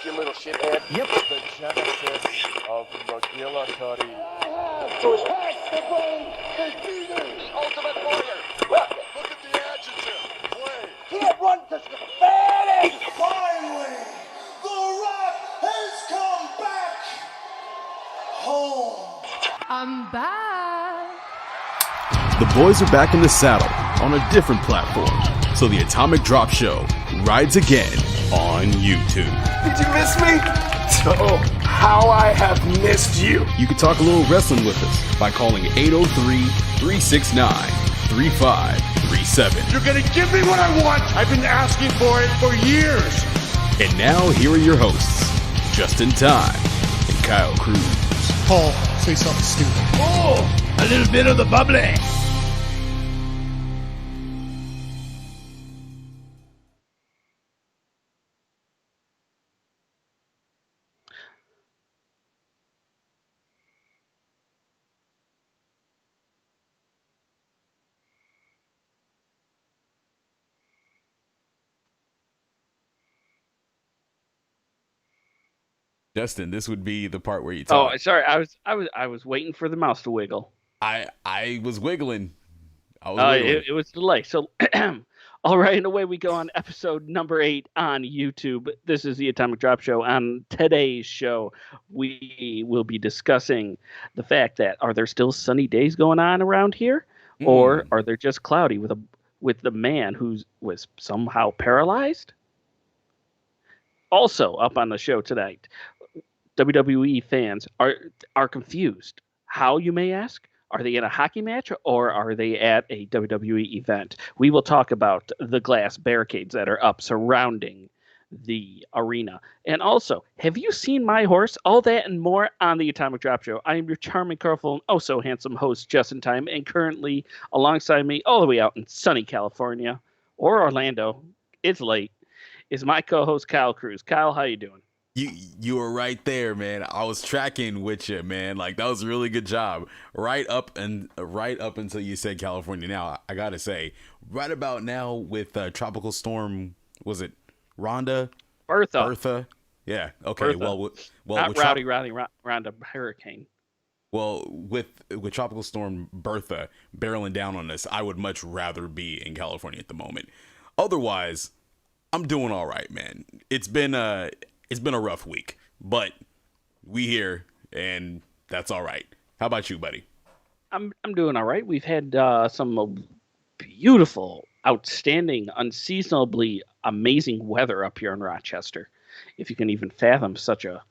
you little shithead. Yep. The genesis of McGillicuddy. Pass the ball, the Ultimate warrior. Look at the adjective. Play. Can't run to Spanish! Finally, The Rock has come back home. I'm back. The boys are back in the saddle on a different platform, so the Atomic Drop Show rides again on YouTube. Did you miss me? Oh, how I have missed you. You can talk a little wrestling with us by calling 803-369-3537. You're gonna give me what I want. I've been asking for it for years. And now, here are your hosts, Justin Time and Kyle Cruz. Paul, say something stupid. Oh, a little bit of the bubbly. Justin, this would be the part where you talk. Oh, sorry. I was waiting for the mouse to wiggle. I was wiggling. Wiggling. It was a delay. So, all right, and away we go on episode number 8 on YouTube. This is the Atomic Drop Show. On today's show, we will be discussing the fact that are there still sunny days going on around here, or are they just cloudy with the man who was somehow paralyzed? Also, up on the show tonight, WWE fans are confused. How, you may ask? Are they in a hockey match or are they at a WWE event? We will talk about the glass barricades that are up surrounding the arena. And also, have you seen my horse? All that and more on the Atomic Drop Show. I am your charming, colorful, and oh so handsome host, Justin Time, and currently alongside me, all the way out in sunny California or Orlando, it's late, is my co-host Kyle Cruz. Kyle, how you doing? You were right there, man. I was tracking with you, man. Like, that was a really good job. Right up until you said California. Now, I gotta say, right about now with Tropical Storm, was it Rhonda? Bertha. Yeah. Okay. Bertha. Well, Not with Rowdy Rhonda Hurricane. Well, with Tropical Storm Bertha barreling down on us, I would much rather be in California at the moment. Otherwise, I'm doing all right, man. It's been a rough week, but we here, and that's all right. How about you, buddy? I'm doing all right. We've had some beautiful, outstanding, unseasonably amazing weather up here in Rochester. If you can even fathom such a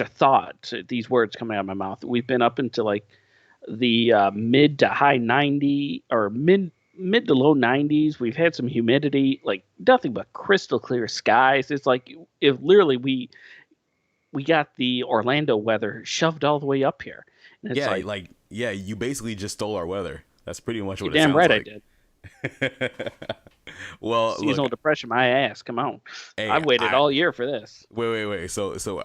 thought, these words coming out of my mouth. We've been up into like the mid to high 90 or mid to low 90s. We've had some humidity, like nothing but crystal clear skies. It's like if literally we got the Orlando weather shoved all the way up here. And it's you basically just stole our weather. That's pretty much what it damn sounds right like. I did. Well, Seasonal depression, my ass. Come on, hey, I've waited all year for this. Wait. So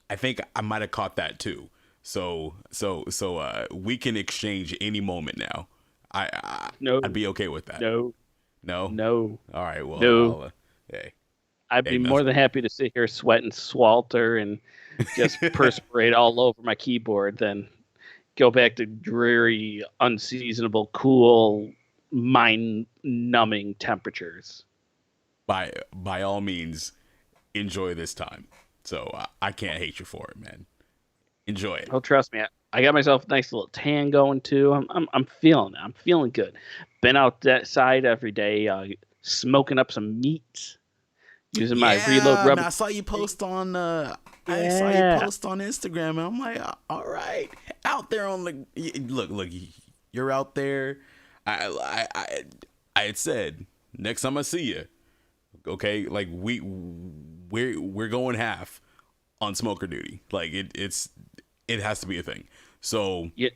I think I might have caught that too. So we can exchange any moment now. No, I'd be okay with that. No. All right. Well, No. Hey. I'd be more than happy to sit here, sweat and swelter, and just perspirate all over my keyboard than go back to dreary, unseasonable, cool, mind-numbing temperatures. By all means, enjoy this time. So I can't hate you for it, man. Enjoy it. Oh, trust me, I got myself a nice little tan going too. I'm feeling it. I'm feeling good. Been out that side every day, smoking up some meat, using my reload rubber. I saw you post on Instagram, and I'm like, all right, out there on the look, you're out there. I had said next time I see you, okay, like we're going half on smoker duty. Like it has to be a thing. So you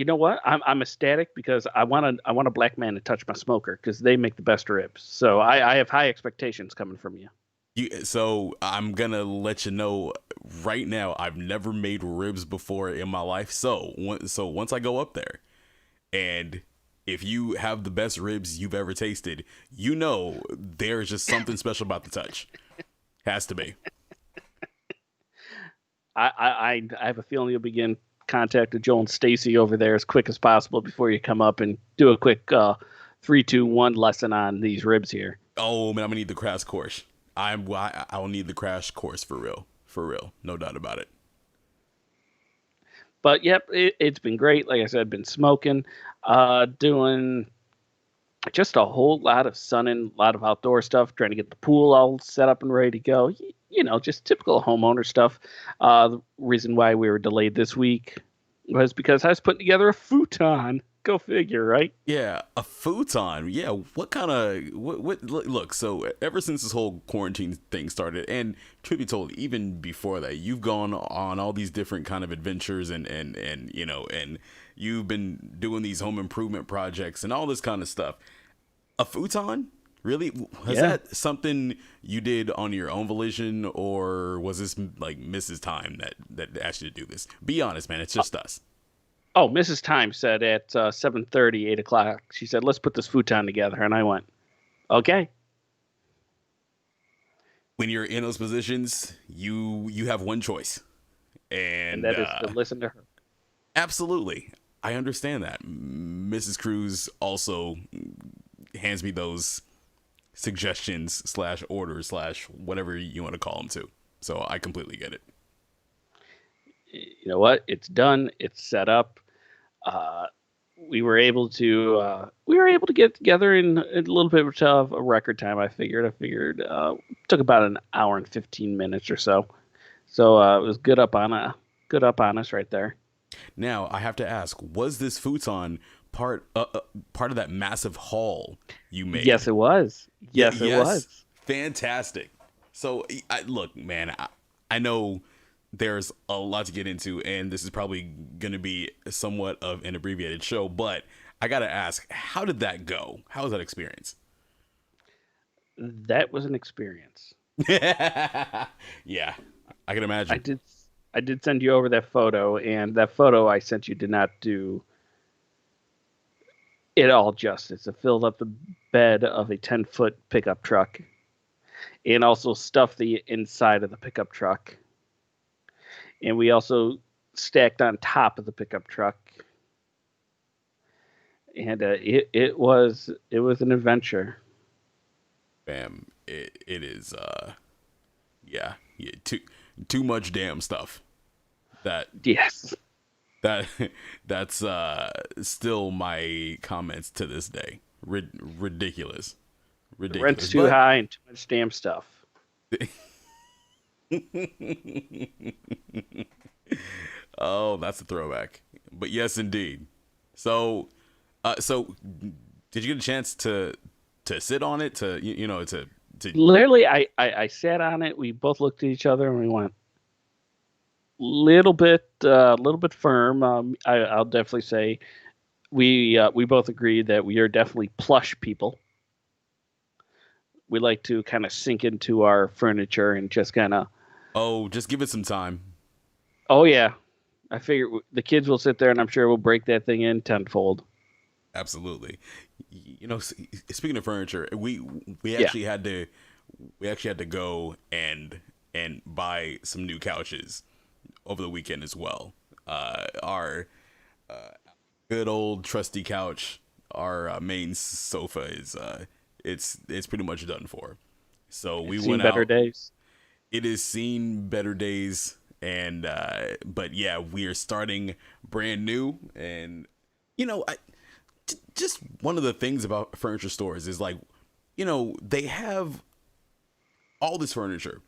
know what? I'm ecstatic because I want a black man to touch my smoker because they make the best ribs. So I have high expectations coming from you. So I'm gonna let you know right now. I've never made ribs before in my life. So once I go up there, and if you have the best ribs you've ever tasted, you know there's just something special about the touch. Has to be. I have a feeling you'll begin contact with Joel and Stacy over there as quick as possible before you come up and do a quick 3, 2, 1 lesson on these ribs here. Oh man, I'm gonna need the crash course. I will need the crash course for real, no doubt about it. But yep, it's been great. Like I said, been smoking, doing just a whole lot of sunning, a lot of outdoor stuff, trying to get the pool all set up and ready to go. You know, just typical homeowner stuff. The reason why we were delayed this week was because I was putting together a futon. Go figure, right? Yeah, a futon. Yeah, what kind of what? Look, so ever since this whole quarantine thing started, and truth be told, even before that, you've gone on all these different kind of adventures, and you know, and you've been doing these home improvement projects and all this kind of stuff. A futon? Really? Was that something you did on your own volition, or was this like Mrs. Time that asked you to do this? Be honest, man. It's just us. Oh, Mrs. Time said at 7:30, 8 o'clock, she said, let's put this futon together. And I went, okay. When you're in those positions, you have one choice. And that is to listen to her. Absolutely. I understand that. Mrs. Cruz also hands me those suggestions / orders / whatever you want to call them too. So I completely get it. You know what? It's done. It's set up. We were able to get together in a little bit of a record time. I figured took about an hour and 15 minutes or so. So it was good up on us right there. Now I have to ask: was this futon part of that massive haul you made? Yes, it was. Yes, it was. Fantastic. So look, man, I know there's a lot to get into, and this is probably going to be somewhat of an abbreviated show, but I got to ask, how did that go? How was that experience? That was an experience. Yeah, I can imagine. I did send you over that photo, and that photo I sent you did not do it all justice. It filled up the bed of a 10-foot pickup truck and also stuffed the inside of the pickup truck. And we also stacked on top of the pickup truck. And it was an adventure. Bam. It is yeah, too much damn stuff. Yes. That's still my comments to this day. Ridiculous. The rent's too high and too much damn stuff. Oh, that's a throwback. But yes, indeed. So did you get a chance to sit on it, to literally I sat on it, we both looked at each other and we went little bit firm. I'll definitely say we both agreed that we are definitely plush people. We like to kind of sink into our furniture and just kind of just give it some time. Oh yeah, I figure the kids will sit there and I'm sure we'll break that thing in tenfold. Absolutely. You know, speaking of furniture, we actually had to go and buy some new couches over the weekend as well. Our good old trusty couch, our main sofa is it's pretty much done for. So we went out. Better days. It has seen better days, and but yeah, we are starting brand new. And you know, just one of the things about furniture stores is, like, you know, they have all this furniture,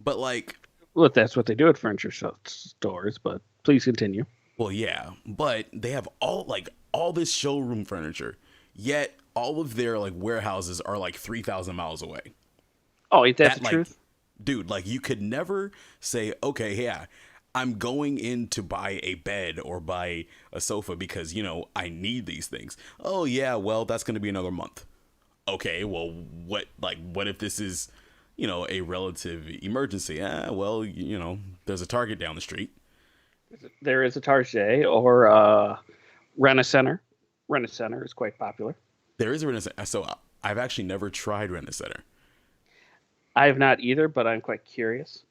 but like, well, that's what they do at furniture stores. But please continue. Well, yeah, but they have all this showroom furniture, yet all of their like warehouses are like 3,000 miles away. Oh, ain't that the truth? Dude, like, you could never say, okay, yeah, I'm going in to buy a bed or buy a sofa because, you know, I need these things. Oh yeah, well, that's going to be another month. Okay, well, what if this is, you know, a relative emergency? Well, you know, there's a Target down the street. There is a Target or Rent-A-Center. Rent-A-Center is quite popular. There is a Rent-A-Center. So I've actually never tried Rent-A-Center. I have not either, but I'm quite curious.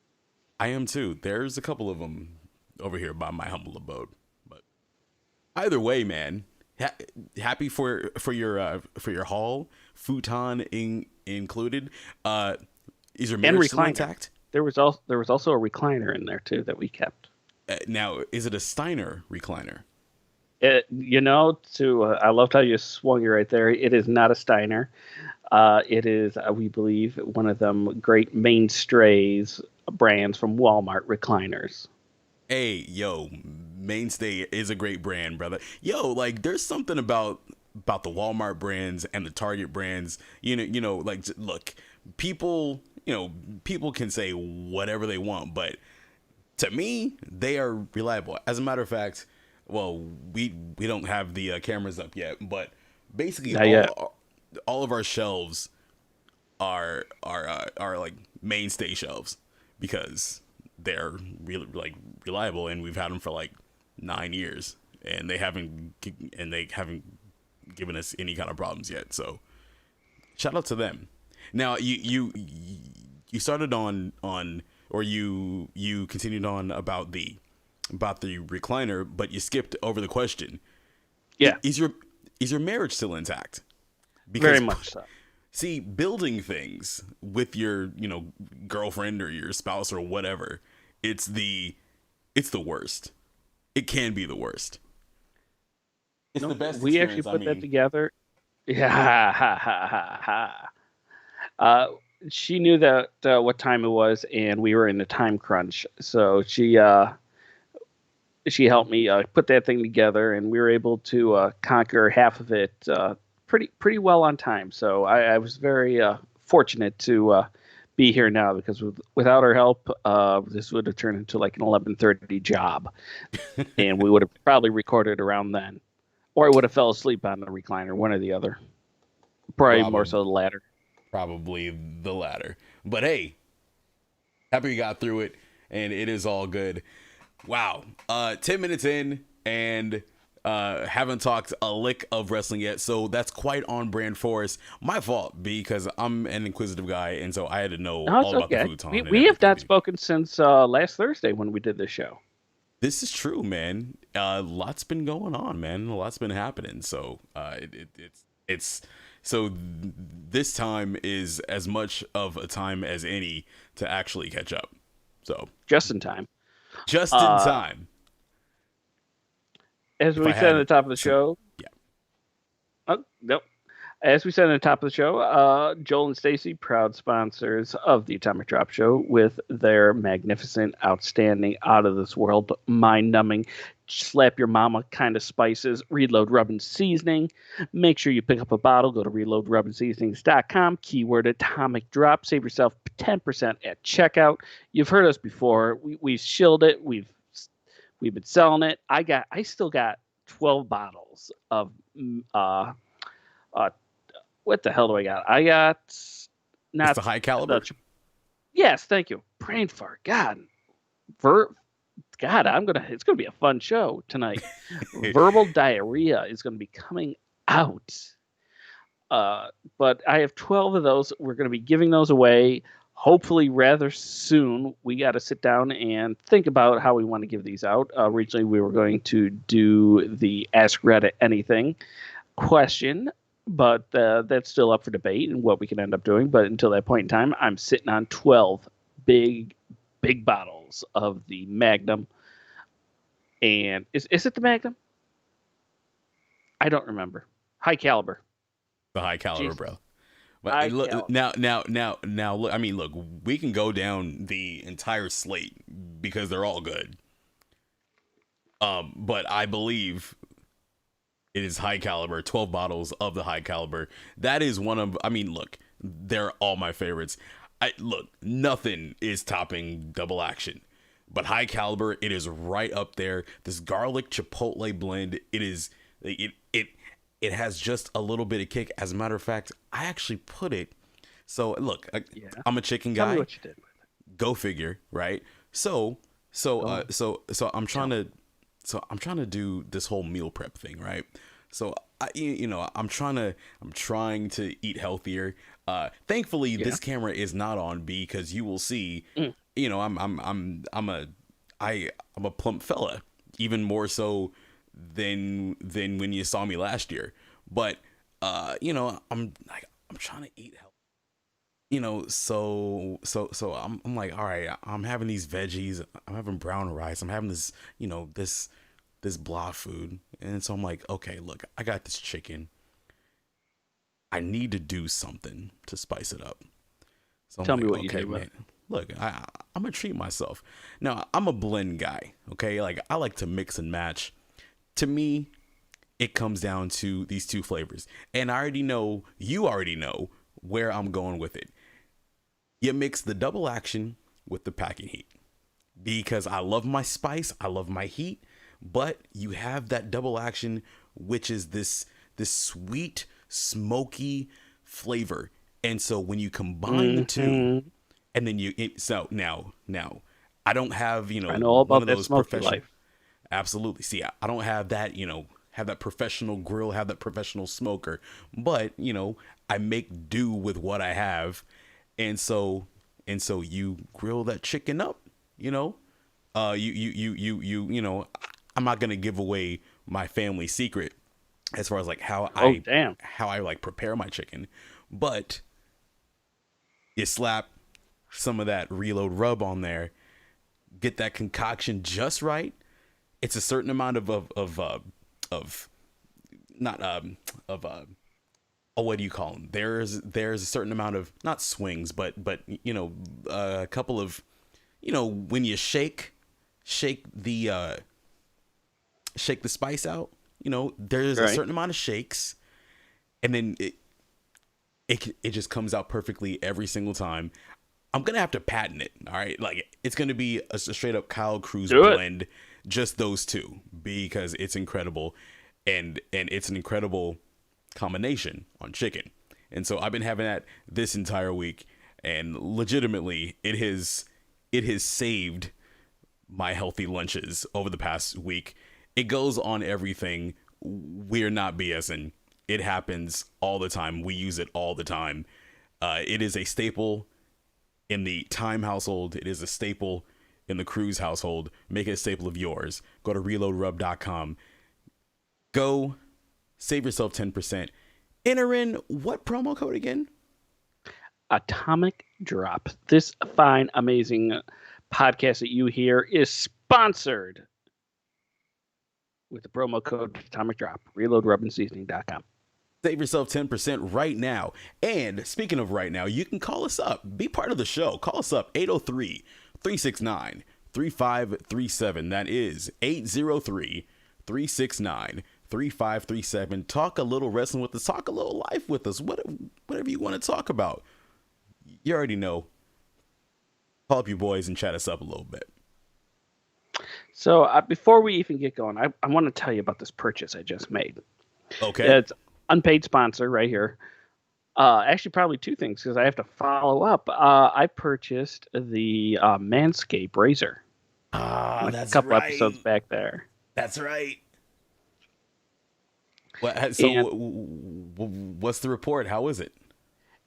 I am too. There's a couple of them over here by my humble abode. But either way, man, happy for your haul, futon included. Is your marriage still intact? There was also a recliner in there too that we kept. Now, is it a Steiner recliner? I loved how you swung it right there. It is not a Steiner. It is, we believe, one of them great Mainstays brands from Walmart recliners. Hey, yo, Mainstay is a great brand, brother. Yo, like, there's something about the Walmart brands and the Target brands. Like, look, people can say whatever they want, but to me, they are reliable. As a matter of fact, well, we don't have the cameras up yet, but basically all of our shelves are like Mainstay shelves because they're really like reliable, and we've had them for like 9 years, and they haven't given us any kind of problems yet. So shout out to them. Now you started on or you continued on about the recliner, but you skipped over the question. Yeah. Is your marriage still intact? Very much so. See, building things with your, girlfriend or your spouse or whatever, it's the worst. It can be the worst. It's the best. We actually put that together. Yeah. She knew that what time it was, and we were in a time crunch. So she helped me put that thing together, and we were able to conquer half of it pretty well on time. So I was very fortunate to be here now, because without her help, this would have turned into like an 11:30 job, and we would have probably recorded around then, or I would have fell asleep on the recliner, one or the other. Probably more so the latter. Probably the latter. But hey, happy we got through it, and it is all good. Wow. 10 minutes in, and haven't talked a lick of wrestling yet, so that's quite on brand for us. My fault, because I'm an inquisitive guy, and so I had to know all about the futon. We have not spoken since last Thursday when we did this show. This is true, man. Lots been going on, man. A lot's been happening. So it's so this time is as much of a time as any to actually catch up. So just in time. Just in time. As we said at the top of the show. Yeah. Oh, nope. As we said at the top of the show, Joel and Stacy, proud sponsors of the Atomic Drop Show, with their magnificent, outstanding, out-of-this-world, mind-numbing, slap your mama kind of spices, Reload Rub and Seasoning. Make sure you pick up a bottle. Go to reloadrubandseasonings.com, keyword Atomic Drop. Save yourself 10% at checkout. You've heard us before. We've shilled it. We've been selling it. I still got 12 bottles of what the hell do I got? I got not the high caliber. Yes, thank you. Brain fart. God, it's gonna be a fun show tonight. Verbal diarrhea is gonna be coming out. But I have 12 of those. We're gonna be giving those away. Hopefully rather soon. We got to sit down and think about how we want to give these out. Originally, we were going to do the Ask Reddit Anything question, but that's still up for debate and what we can end up doing. But until that point in time, I'm sitting on 12 big bottles of the Magnum. And is it the Magnum? I don't remember. High caliber. The high caliber, Jeez. bro. But look, now, look. I mean, look, we can go down the entire slate because they're all good. But I believe it is high caliber. 12 bottles of the high caliber. That is one of. I mean, look, they're all my favorites. Nothing is topping Double Action, but high caliber, it is right up there. This garlic chipotle blend, it is it has just a little bit of kick. As a matter of fact, I actually put it. So look, I'm a chicken guy. Tell me what you did with it. Go figure, right? So I'm trying to do this whole meal prep thing, right? So I'm trying to eat healthier. Thankfully, this camera is not on, because you will see I'm a plump fella, even more so than when you saw me last year. But I'm trying to eat healthy. So I'm like, all right, I'm having these veggies, I'm having brown rice, I'm having this, this blah food. And so I'm like, okay, look, I got this chicken. I need to do something to spice it up. So Tell me what you do, man. Look, I'm gonna treat myself. Now, I'm a blend guy, okay? Like, I like to mix and match. To me, it comes down to these two flavors. And you already know where I'm going with it. You mix the double action with the packing heat. Because I love my spice, I love my heat, but you have that double action, which is this sweet, smoky flavor. And so when you combine the two, and then now I don't have, I know all about that smoky life. Absolutely. See, I don't have that, have that professional grill, have that professional smoker, but I make do with what I have. And so you grill that chicken up, I'm not going to give away my family secret as far as like how I like prepare my chicken, but you slap some of that Reload rub on there, get that concoction just right. It's a certain amount of what do you call them? There's a certain amount of, not swings, but a couple of, when you shake the spice out, there's a certain amount of shakes, and then it just comes out perfectly every single time. I'm gonna have to patent it. All right, like it's gonna be a straight up Kyle Cruz blend, just those two, because it's incredible, and it's an incredible combination on chicken. And so I've been having that this entire week, and legitimately it has saved my healthy lunches over the past week. It goes on everything. We're not BSing. It happens all the time. We use it all the time. It is a staple in the Time household. It is a staple in the Cruz household. Make it a staple of yours. Go to reloadrub.com. Go save yourself 10%. Enter in what promo code again? Atomic Drop. This fine, amazing podcast that you hear is sponsored with the promo code Atomic Drop. ReloadRubandSeasoning.com. Save yourself 10% right now. And speaking of right now, you can call us up. Be part of the show. Call us up, 803-369-3537. That is 803-369-3537. Talk a little wrestling with us. Talk a little life with us. Whatever you want to talk about. You already know. Call up your boys and chat us up a little bit. So before we even get going, I want to tell you about this purchase I just made. Okay. It's unpaid sponsor right here. Actually, probably two things because I have to follow up. I purchased the Manscaped razor. That's a couple right. episodes back there. That's right. What's the report? How is it?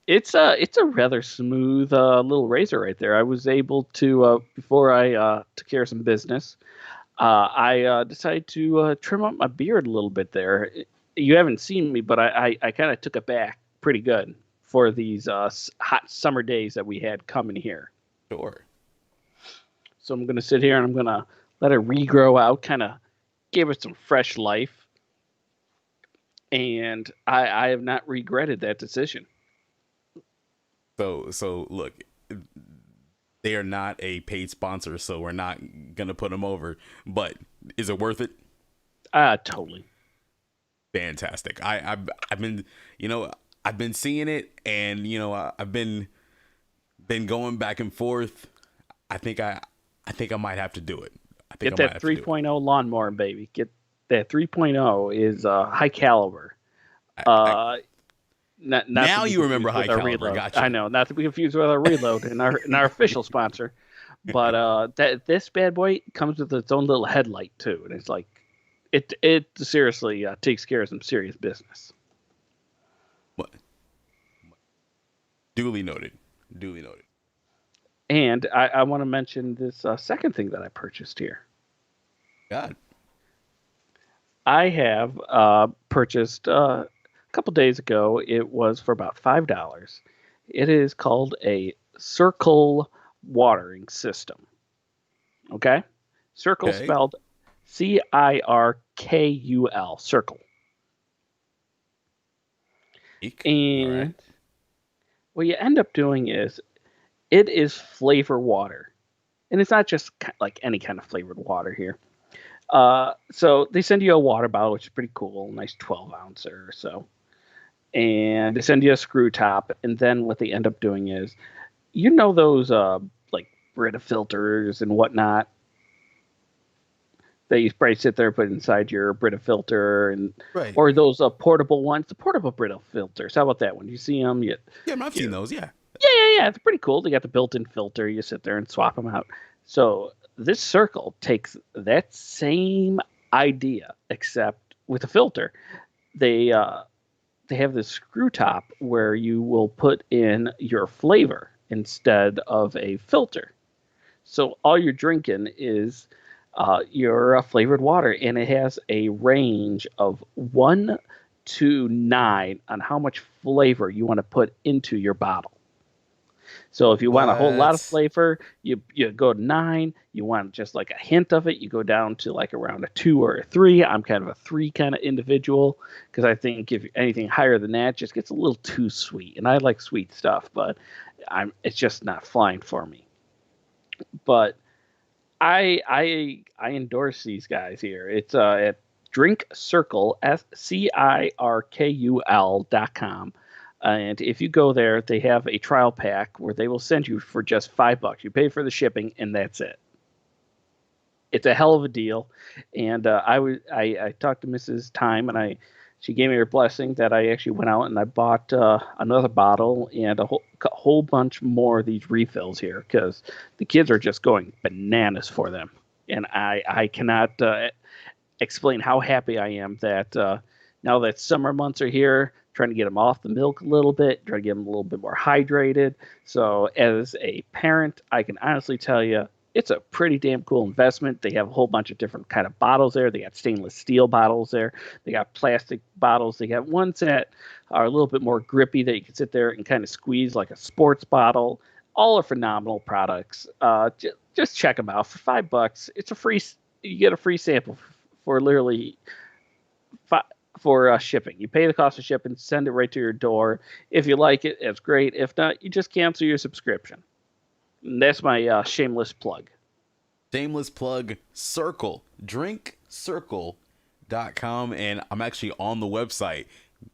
It's a rather smooth little razor right there. I was able to before I took care of some business. I decided to trim up my beard a little bit there. You haven't seen me, but I kind of took it back pretty good for these hot summer days that we had coming here. Sure. So I'm going to sit here and I'm going to let it regrow out, kind of give it some fresh life. And I have not regretted that decision. So look, they are not a paid sponsor, so we're not going to put them over. But is it worth it? Totally. Fantastic. I've been, I've been seeing it, and I've been going back and forth. I think I might have to do it. Get that 3.0 lawnmower, baby. Get that 3.0 is high caliber. Not now you remember high caliber. Gotcha. I know, not to be confused with our Reload and our official sponsor. But this bad boy comes with its own little headlight too, and it's like it seriously takes care of some serious business. What? Duly noted. And I want to mention this second thing that I purchased here. God. I have purchased a couple days ago. It was for about $5. It is called a Circle watering system. Okay? Circle Okay. spelled Cirkul. Circle. And All right. what you end up doing is it is flavor water. And it's not just like any kind of flavored water here. So they send you a water bottle, which is pretty cool, nice 12 ouncer or so. And they send you a screw top. And then what they end up doing is, you know, those like Brita filters and whatnot that you probably sit there, put inside your Brita filter, and Right. or those portable ones, the portable Brita filters. How about that one? You see them? Yeah, I've seen those. Yeah. Yeah. It's pretty cool. They got the built-in filter. You sit there and swap them out. So this Circle takes that same idea, except with a filter. They have this screw top where you will put in your flavor instead of a filter. So all you're drinking is your flavored water, and it has a range of 1 to 9 on how much flavor you want to put into your bottle. So if you want a whole lot of What? flavor, you go to 9. You want just like a hint of it, you go down to like around a 2 or a 3. I'm kind of a 3 kind of individual, because I think if anything higher than that just gets a little too sweet. And I like sweet stuff, but it's just not flying for me. But I endorse these guys here. It's at Drink Circle, CIRKUL.com. And if you go there, they have a trial pack where they will send you for just $5. You pay for the shipping, and that's it. It's a hell of a deal. And I talked to Mrs. Time, and she gave me her blessing that I actually went out and I bought another bottle and a whole bunch more of these refills here, because the kids are just going bananas for them. And I cannot explain how happy I am that now that summer months are here, trying to get them off the milk a little bit, trying to get them a little bit more hydrated. So as a parent, I can honestly tell you, it's a pretty damn cool investment. They have a whole bunch of different kind of bottles there. They got stainless steel bottles there. They got plastic bottles. They got ones that are a little bit more grippy that you can sit there and kind of squeeze like a sports bottle. All are phenomenal products. Just check them out for $5. It's a free. You get a free sample for literally for shipping. You pay the cost of shipping, send it right to your door. If you like it, it's great. If not, you just cancel your subscription. And that's my shameless plug. Shameless plug. Circle. DrinkCircle.com. And I'm actually on the website.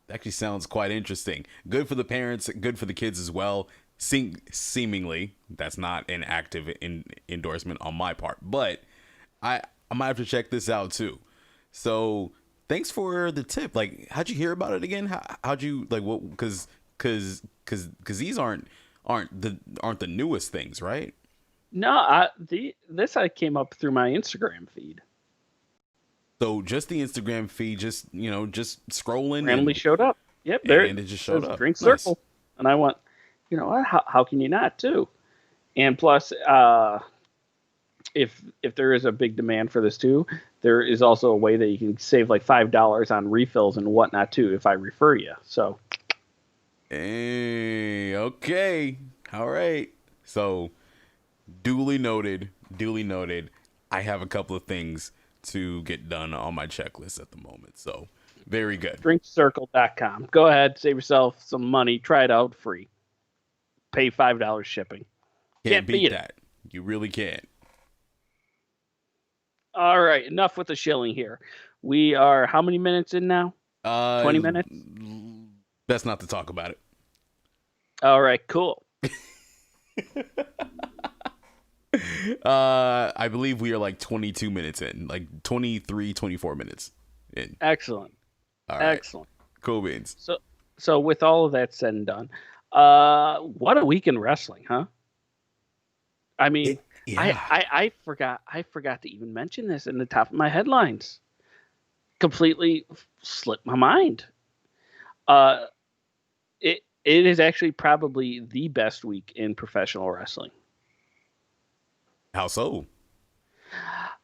Actually sounds quite interesting. Good for the parents, good for the kids as well. Seemingly, that's not an active endorsement on my part, but I might have to check this out too. So thanks for the tip. Like, how'd you hear about it again? How'd you like what? Because these aren't the newest things, right? No, this I came up through my Instagram feed. So just the Instagram feed, just scrolling, Randomly showed up. Yep, and there it just showed says up. Drink Nice. Circle, and I went, you know what? How can you not too? And plus, if there is a big demand for this too, there is also a way that you can save like $5 on refills and whatnot too if I refer you. So, Hey, okay, all right. So, duly noted. I have a couple of things to get done on my checklist at the moment. So, very good. drinkcircle.com. Go ahead, save yourself some money. Try it out free. Pay $5 shipping. Can't beat beat it. that. You really can't. All right, enough with the shilling here. We are how many minutes in now? 20 minutes? Best not to talk about it. All right, cool. I believe we are like 22 minutes in, like 23, 24 minutes in. Excellent. All right. Excellent. Cool beans. So with all of that said and done, what a week in wrestling, huh? I mean, Yeah. I forgot to even mention this in the top of my headlines. Completely slipped my mind. It is actually probably the best week in professional wrestling. How so?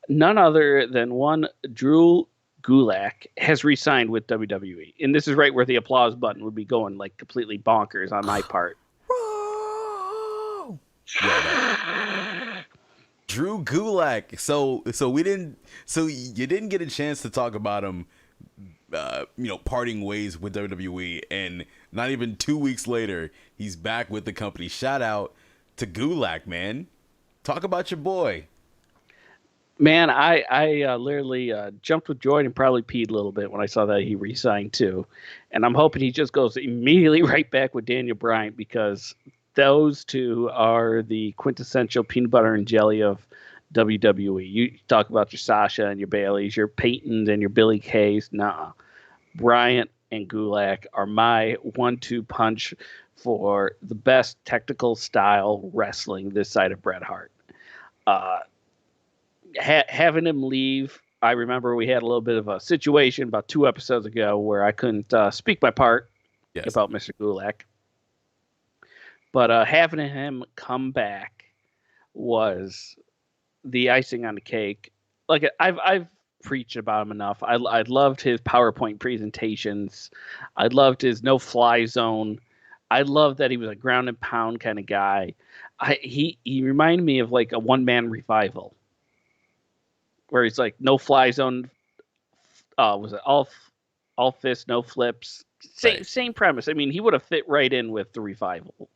None other than one Drew Gulak has re-signed with WWE, and this is right where the applause button would be going like completely bonkers on my part. Drew Gulak. So you didn't get a chance to talk about him, parting ways with WWE, and not even 2 weeks later, he's back with the company. Shout out to Gulak, man. Talk about your boy. Man, I literally jumped with joy and probably peed a little bit when I saw that he re-signed too, and I'm hoping he just goes immediately right back with Daniel Bryan, because those two are the quintessential peanut butter and jelly of WWE. You talk about your Sasha and your Baileys, your Peytons and your Billy Kays. Nah, Bryant and Gulak are my 1-2 punch for the best technical style wrestling this side of Bret Hart. Having him leave, I remember we had a little bit of a situation about 2 episodes ago where I couldn't speak my part about Mr. Gulak. But having him come back was the icing on the cake. Like, I've preached about him enough. I loved his PowerPoint presentations. I loved his no-fly zone. I loved that he was a ground and pound kind of guy. He reminded me of like a one-man revival, where he's like no-fly zone. Was it all fists, no flips? Same premise. I mean, he would have fit right in with the revival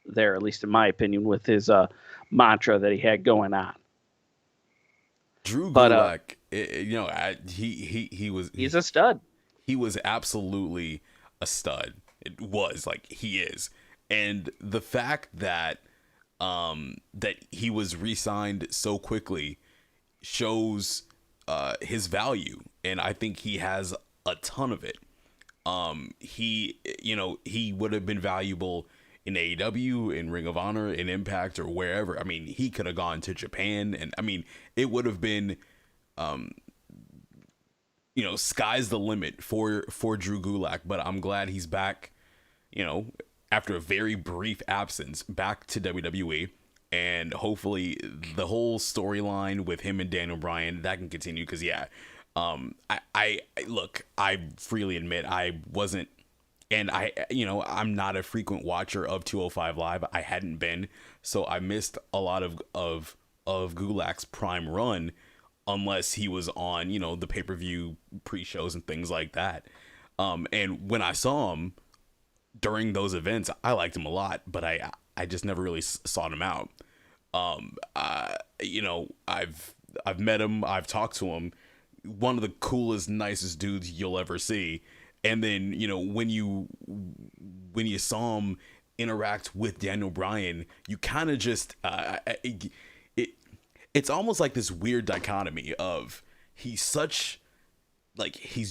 there, at least in my opinion, with his mantra that he had going on. Drew Gulak, he's a stud. He was absolutely a stud. It was like he is, and the fact that that he was re-signed so quickly shows his value, and I think he has a ton of it. He would have been valuable in AEW, in Ring of Honor, in Impact, or wherever. I mean, he could have gone to Japan, and I mean, it would have been, sky's the limit for Drew Gulak. But I'm glad he's back, after a very brief absence, back to WWE, and hopefully the whole storyline with him and Daniel Bryan, that can continue. Because I freely admit I wasn't. And I'm not a frequent watcher of 205 Live. I hadn't been, so I missed a lot of Gulak's prime run, unless he was on, the pay-per-view pre-shows and things like that. And when I saw him during those events, I liked him a lot, but I just never really sought him out. I've met him, I've talked to him. One of the coolest, nicest dudes you'll ever see. And then, when you saw him interact with Daniel Bryan, you kind of just, it's almost like this weird dichotomy of he's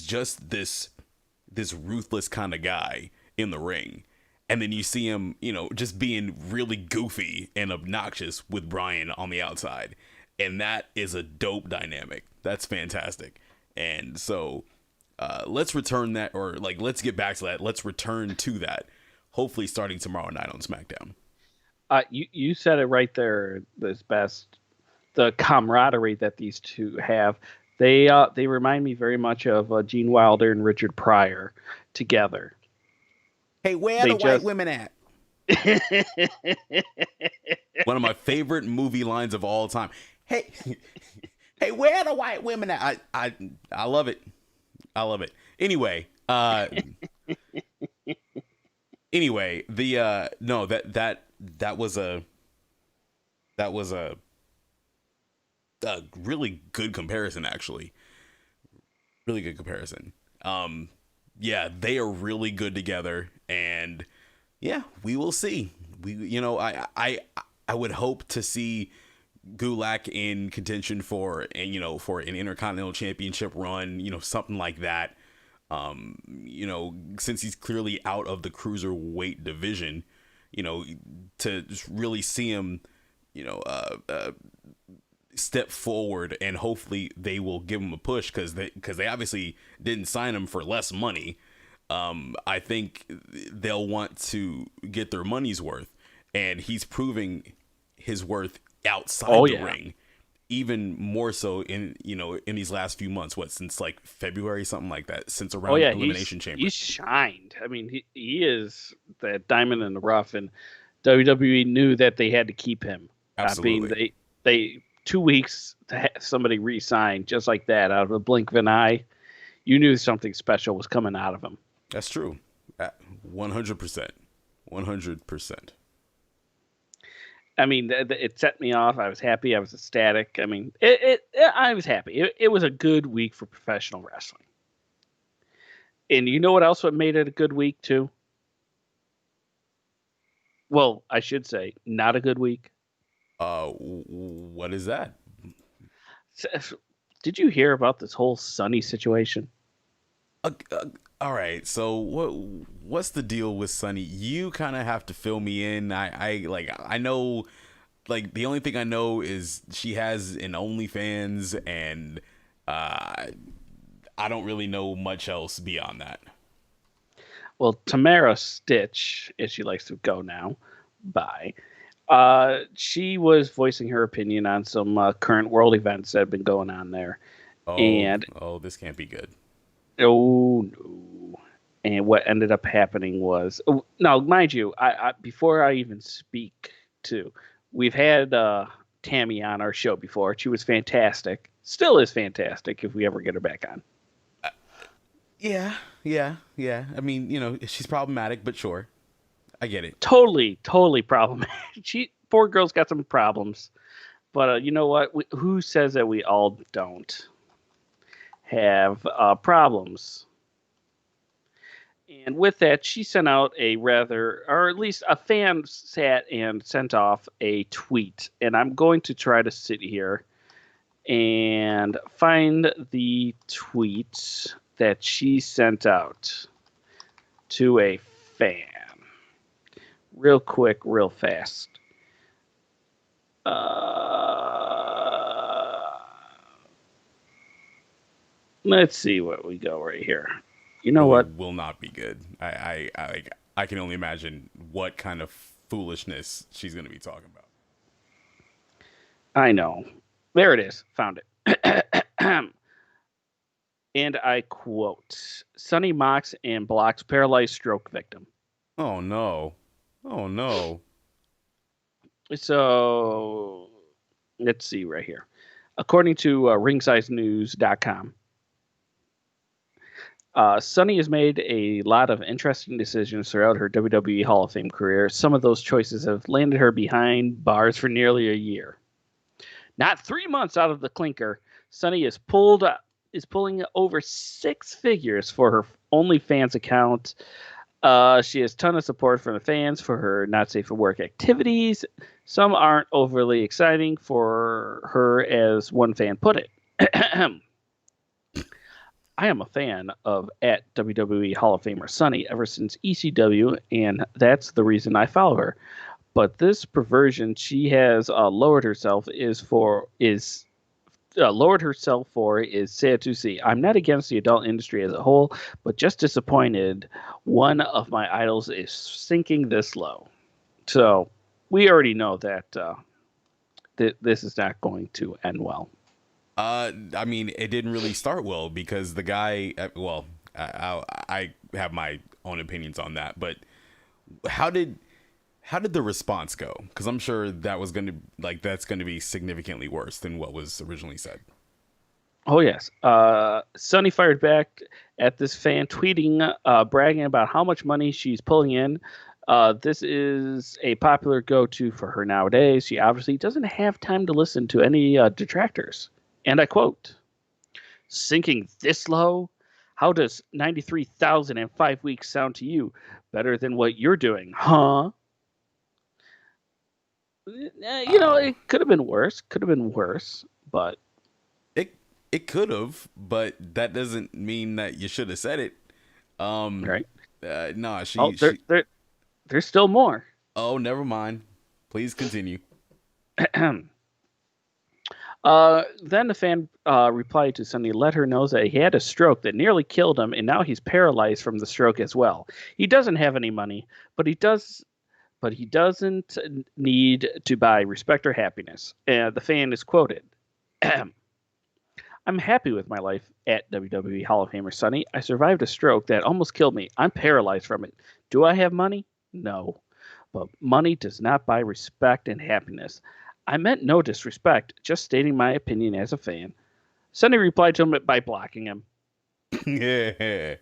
just this ruthless kind of guy in the ring. And then you see him, just being really goofy and obnoxious with Bryan on the outside. And that is a dope dynamic. That's fantastic. And so, let's return that, or let's get back to that. Let's return to that, hopefully starting tomorrow night on SmackDown. You said it right there. This best, the camaraderie that these two have. They remind me very much of Gene Wilder and Richard Pryor together. Hey, where are the white women at? One of my favorite movie lines of all time. Hey, where are the white women at? I love it. I love it. Anyway, that was a really good comparison, actually. Really good comparison. Yeah, they are really good together, and yeah, we will see. I would hope to see Gulak in contention for an Intercontinental Championship run, something like that. Since he's clearly out of the cruiserweight division, to just really see him, step forward, and hopefully they will give him a push, because they obviously didn't sign him for less money. I think they'll want to get their money's worth, and he's proving his worth outside Oh, the yeah. ring. Even more so in these last few months, since like February, something like that, since around Oh yeah, Elimination Chamber. he's shined. I mean, he is that diamond in the rough, and WWE knew that they had to keep him. Absolutely. I mean, they 2 weeks to have somebody re-sign just like that out of a blink of an eye. You knew something special was coming out of him. That's true. 100%. 100%. I mean, it set me off. I was happy. I was ecstatic. I mean, I was happy. It was a good week for professional wrestling. And you know what else what made it a good week too? Well, I should say, not a good week. What is that? Did you hear about this whole Sunny situation? All right. So what's the deal with Sunny? You kind of have to fill me in. I know, like, the only thing I know is she has an OnlyFans, and I don't really know much else beyond that. Well, Tamara Stitch, as she likes to go now, she was voicing her opinion on some current world events that have been going on there. This can't be good. Oh no! And what ended up happening was, now mind you, I before I even speak to, we've had Tammy on our show before. She was fantastic, still is fantastic if we ever get her back on. Yeah. I mean, she's problematic, but sure, I get it. Totally problematic. Poor girl's got some problems, but you know what? Who says that we all don't have problems? And with that, she sent out or at least a fan sat and sent off a tweet. And I'm going to try to sit here and find the tweet that she sent out to a fan. Real quick, real fast. Let's see what we go right here. You know what? Will not be good. I can only imagine what kind of foolishness she's going to be talking about. I know. There it is. Found it. And I quote, Sunny mocks and blocks paralyzed stroke victim. Oh, no. So, let's see right here. According to ringsidenews.com, Sunny has made a lot of interesting decisions throughout her WWE Hall of Fame career. Some of those choices have landed her behind bars for nearly a year. Not 3 months out of the clinker, Sunny is pulling over 6 figures for her OnlyFans account. She has a ton of support from the fans for her not safe for work activities. Some aren't overly exciting for her, as one fan put it. I am a fan of at WWE Hall of Famer Sunny ever since ECW, and that's the reason I follow her. But this perversion she has lowered herself for is sad to see. I'm not against the adult industry as a whole, but just disappointed one of my idols is sinking this low. So we already know that this is not going to end well. I mean, it didn't really start well because the guy. Well, I have my own opinions on that, but how did the response go? Because I'm sure that's going to be significantly worse than what was originally said. Oh yes, Sunny fired back at this fan, tweeting, bragging about how much money she's pulling in. This is a popular go-to for her nowadays. She obviously doesn't have time to listen to any detractors. And I quote, "Sinking this low? How does 93,000 in 5 weeks sound to you? Better than what you're doing, huh?" It could have been worse. But it could have, but that doesn't mean that you should have said it. Right? No, there's still more. Oh, never mind. Please continue. Then the fan replied to Sunny, let her know that he had a stroke that nearly killed him, and now he's paralyzed from the stroke as well. He doesn't have any money, but but he doesn't need to buy respect or happiness. The fan is quoted. I'm happy with my life at WWE Hall of Famer Sonny. I survived a stroke that almost killed me. I'm paralyzed from it. Do I have money? No. But money does not buy respect and happiness. I meant no disrespect, just stating my opinion as a fan. Sonny replied to him by blocking him. Yeah.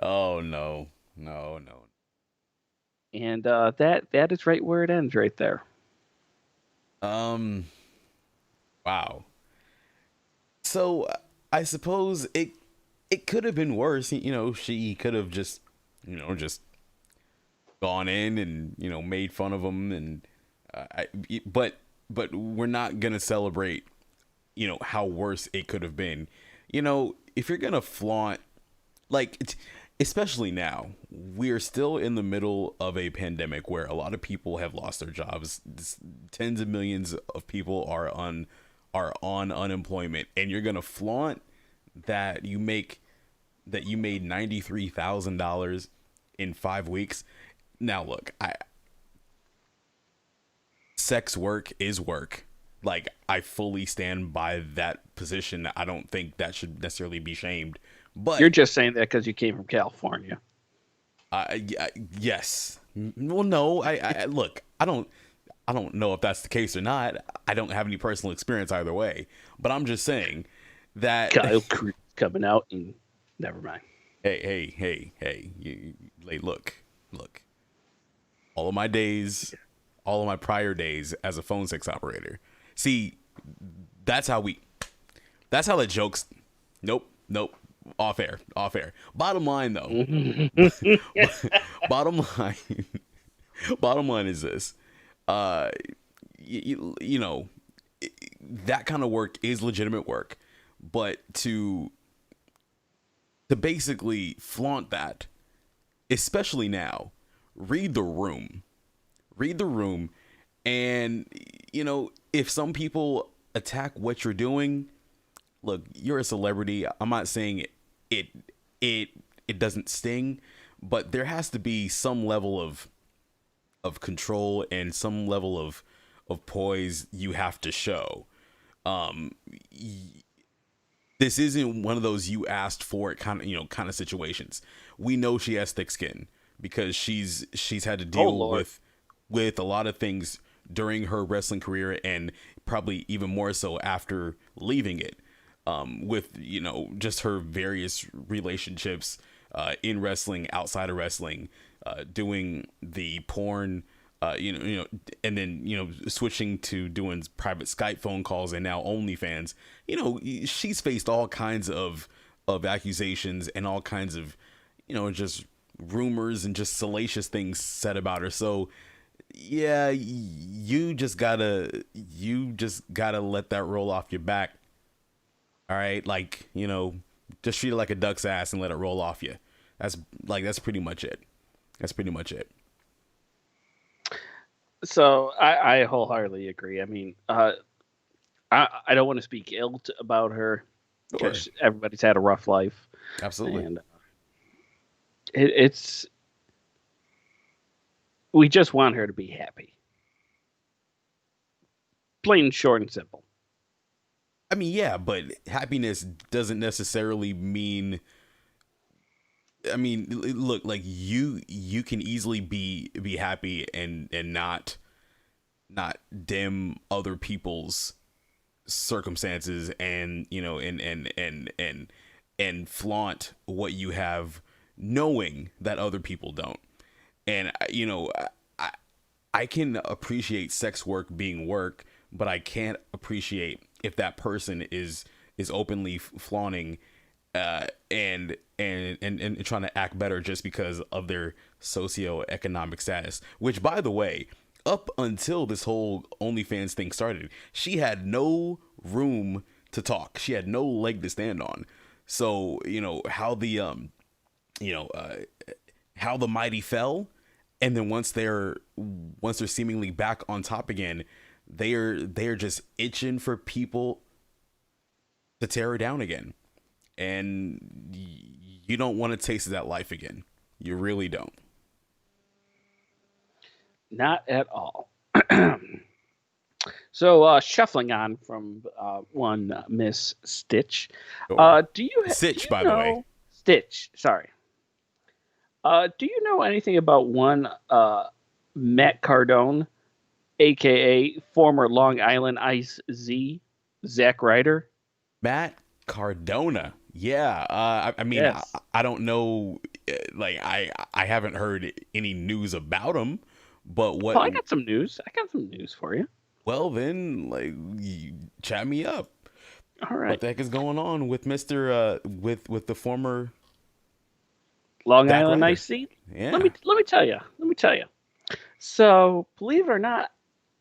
Oh no. No. And that is right where it ends, right there. Wow. So I suppose it could have been worse. She could have just gone in and made fun of him, and but we're not gonna celebrate how worse it could have been. If you're gonna flaunt, like, especially now, we're still in the middle of a pandemic where a lot of people have lost their jobs. Tens of millions of people are on unemployment, and you're gonna flaunt that you made $93,000 in 5 weeks. Now look, sex work is work. Like, I fully stand by that position. I don't think that should necessarily be shamed. But you're just saying that because you came from California. Yes. Well, no. I look. I don't know if that's the case or not. I don't have any personal experience either way. But I'm just saying that Kyle Creed coming out and never mind. Hey. Look. All of my prior days as a phone sex operator. See, that's how the jokes. Nope. Off air. Bottom line, though. Bottom line is this. That kind of work is legitimate work, but to basically flaunt that, especially now, read the room, and if some people attack what you're doing, look, you're a celebrity. I'm not saying it doesn't sting, but there has to be some level of control and some level of poise you have to show. This isn't one of those you asked for it kind of situations. We know she has thick skin because she's had to deal with a lot of things during her wrestling career, and probably even more so after leaving it. With just her various relationships in wrestling, outside of wrestling, doing the porn, and then switching to doing private Skype phone calls, and now OnlyFans. She's faced all kinds of accusations and all kinds of just rumors and just salacious things said about her. So yeah, you just gotta let that roll off your back. All right, like, just treat it like a duck's ass and let it roll off you. That's pretty much it. So I wholeheartedly agree. I mean, I don't want to speak ill about her because everybody's had a rough life. Absolutely. And we just want her to be happy. Plain, short, and simple. I mean, yeah, but happiness doesn't necessarily mean. I mean, look, like you can easily be happy and not dim other people's circumstances, and and flaunt what you have, knowing that other people don't. And I can appreciate sex work being work, but I can't appreciate if that person is openly flaunting and trying to act better just because of their socioeconomic status. Which, by the way, up until this whole OnlyFans thing started, she had no room to talk. She had no leg to stand on. So how the mighty fell, and then once they're seemingly back on top again, they're just itching for people to tear her down again. And you don't want to taste that life again. You really don't. Not at all. So, shuffling on from one Miss Stitch. Sure. Do you Sitch, do by you the way. know Stitch? Sorry. Do you know anything about one Matt Cardone, aka former Long Island Ice Z, Zack Ryder? Matt Cardona. Yeah. I mean, Yes. I don't know. Like, I haven't heard any news about him. But what? Oh, I got some news. I got some news for you. Well, then, like, you chat me up. All right. What the heck is going on with with the former? Long Zack Island Ryder. Ice Z. Yeah. Let me tell you. Let me tell you. So, believe it or not,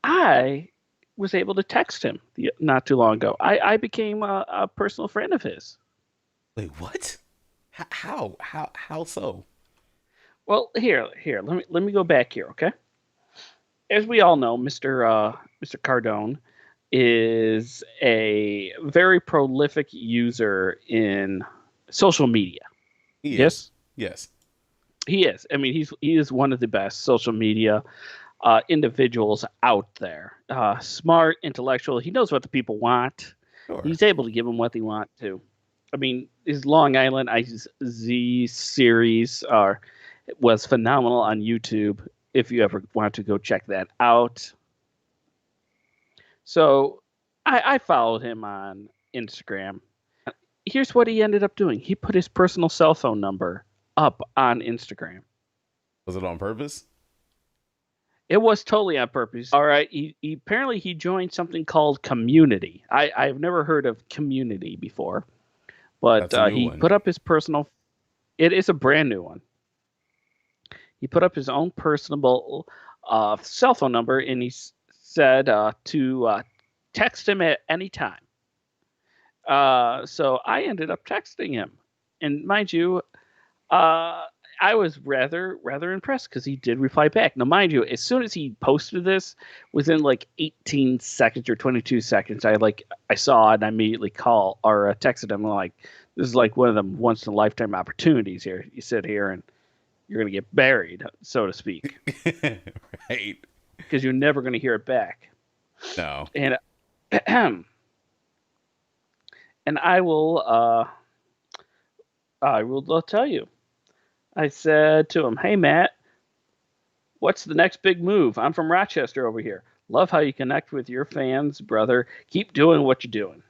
I was able to text him not too long ago. I became a personal friend of his. Wait, what? How so? Well, here. Let me go back here, okay? As we all know, Mr. Cardone is a very prolific user in social media. He Yes? is. Yes. He is. I mean, he is one of the best social media individuals out there. Smart, intellectual. He knows what the people want. Sure. He's able to give them what they want to. I mean, his Long Island Ice Z series was phenomenal on YouTube. If you ever want to go check that out. So I followed him on Instagram. Here's what he ended up doing. He put his personal cell phone number up on Instagram. Was it on purpose? It was totally on purpose. All right. He apparently he joined something called Community. I've never heard of Community before, but That's a new he one. put up his personal. It is a brand new one. He put up his own personal cell phone number, and he said to text him at any time. So I ended up texting him, and mind you, I was rather impressed because he did reply back. Now, mind you, as soon as he posted this, within like 18 seconds or 22 seconds, I saw it and I immediately called or texted him like, "This is like one of them once in a lifetime opportunities here. You sit here and you're gonna get buried, so to speak, Right. because you're never gonna hear it back." No. And and I will tell you. I said to him, "Hey Matt, what's the next big move? I'm from Rochester over here. Love how you connect with your fans, brother. Keep doing what you're doing."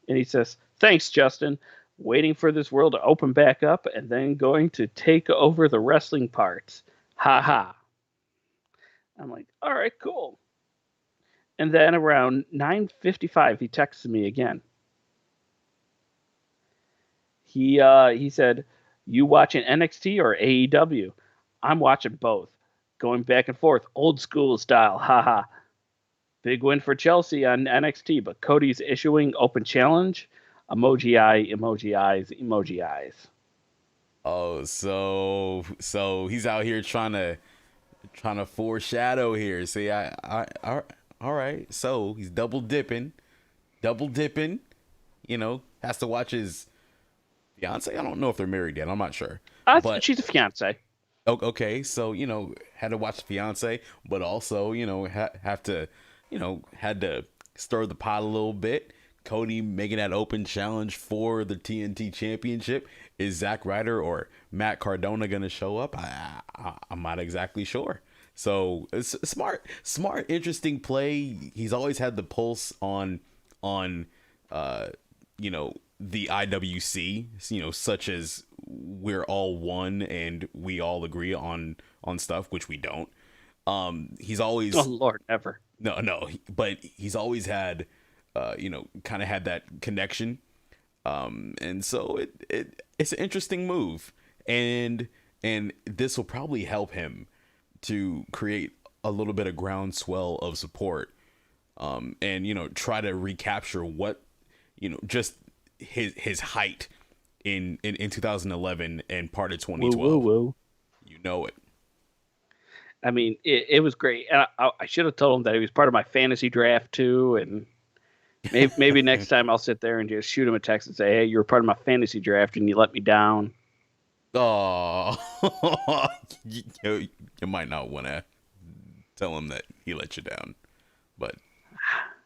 And he says, "Thanks, Justin. Waiting for this world to open back up and then going to take over the wrestling parts. Ha ha." I'm like, "All right, cool." And then around 9:55, he texted me again. He said, "You watching NXT or AEW?" "I'm watching both. Going back and forth, old school style. Haha. Big win for Chelsea on NXT, but Cody's issuing open challenge. Emoji eye, emoji eyes, emoji eyes." Oh, so he's out here trying to foreshadow here. See, all right. So he's double dipping. You know, has to watch his fiance. I don't know if they're married yet. I'm not sure. But She's a fiance. okay, so you know, had to watch the fiance, but also you know had to stir the pot a little bit. Cody making that open challenge for the TNT Championship. Is Zack Ryder or Matt Cardona gonna show up? I'm not exactly sure. So it's smart, interesting play. He's always had the pulse on you know, the IWC, you know, such as we're all one and we all agree on stuff, which we don't. He's always, Oh Lord, never. no, but he's always had, you know, kind of had that connection. And so it's an interesting move, and this will probably help him to create a little bit of groundswell of support, and you know, try to recapture what, you know, just his height in 2011 and part of 2012. Woo. You know it. I mean, it was great. And I should have told him that he was part of my fantasy draft too. And maybe next time I'll sit there and just shoot him a text and say, "Hey, you were part of my fantasy draft and you let me down." Oh, you might not want to tell him that he let you down. But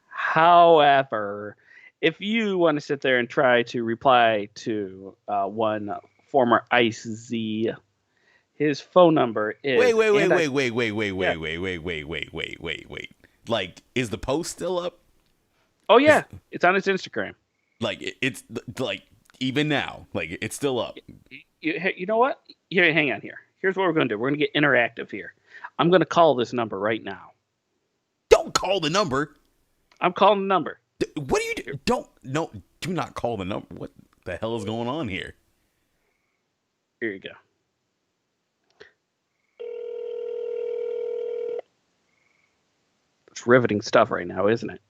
However, if you want to sit there and try to reply to one former Ice Z, his phone number is wait. Like, is the post still up? Oh yeah, it's on his Instagram. Like, it's like even now, like it's still up. You know what? Here, hang on here. Here's what we're going to do. We're going to get interactive here. I'm going to call this number right now. Don't call the number. I'm calling the number. What do you do? Do not call the number. What the hell is going on here? Here you go. It's riveting stuff right now, isn't it?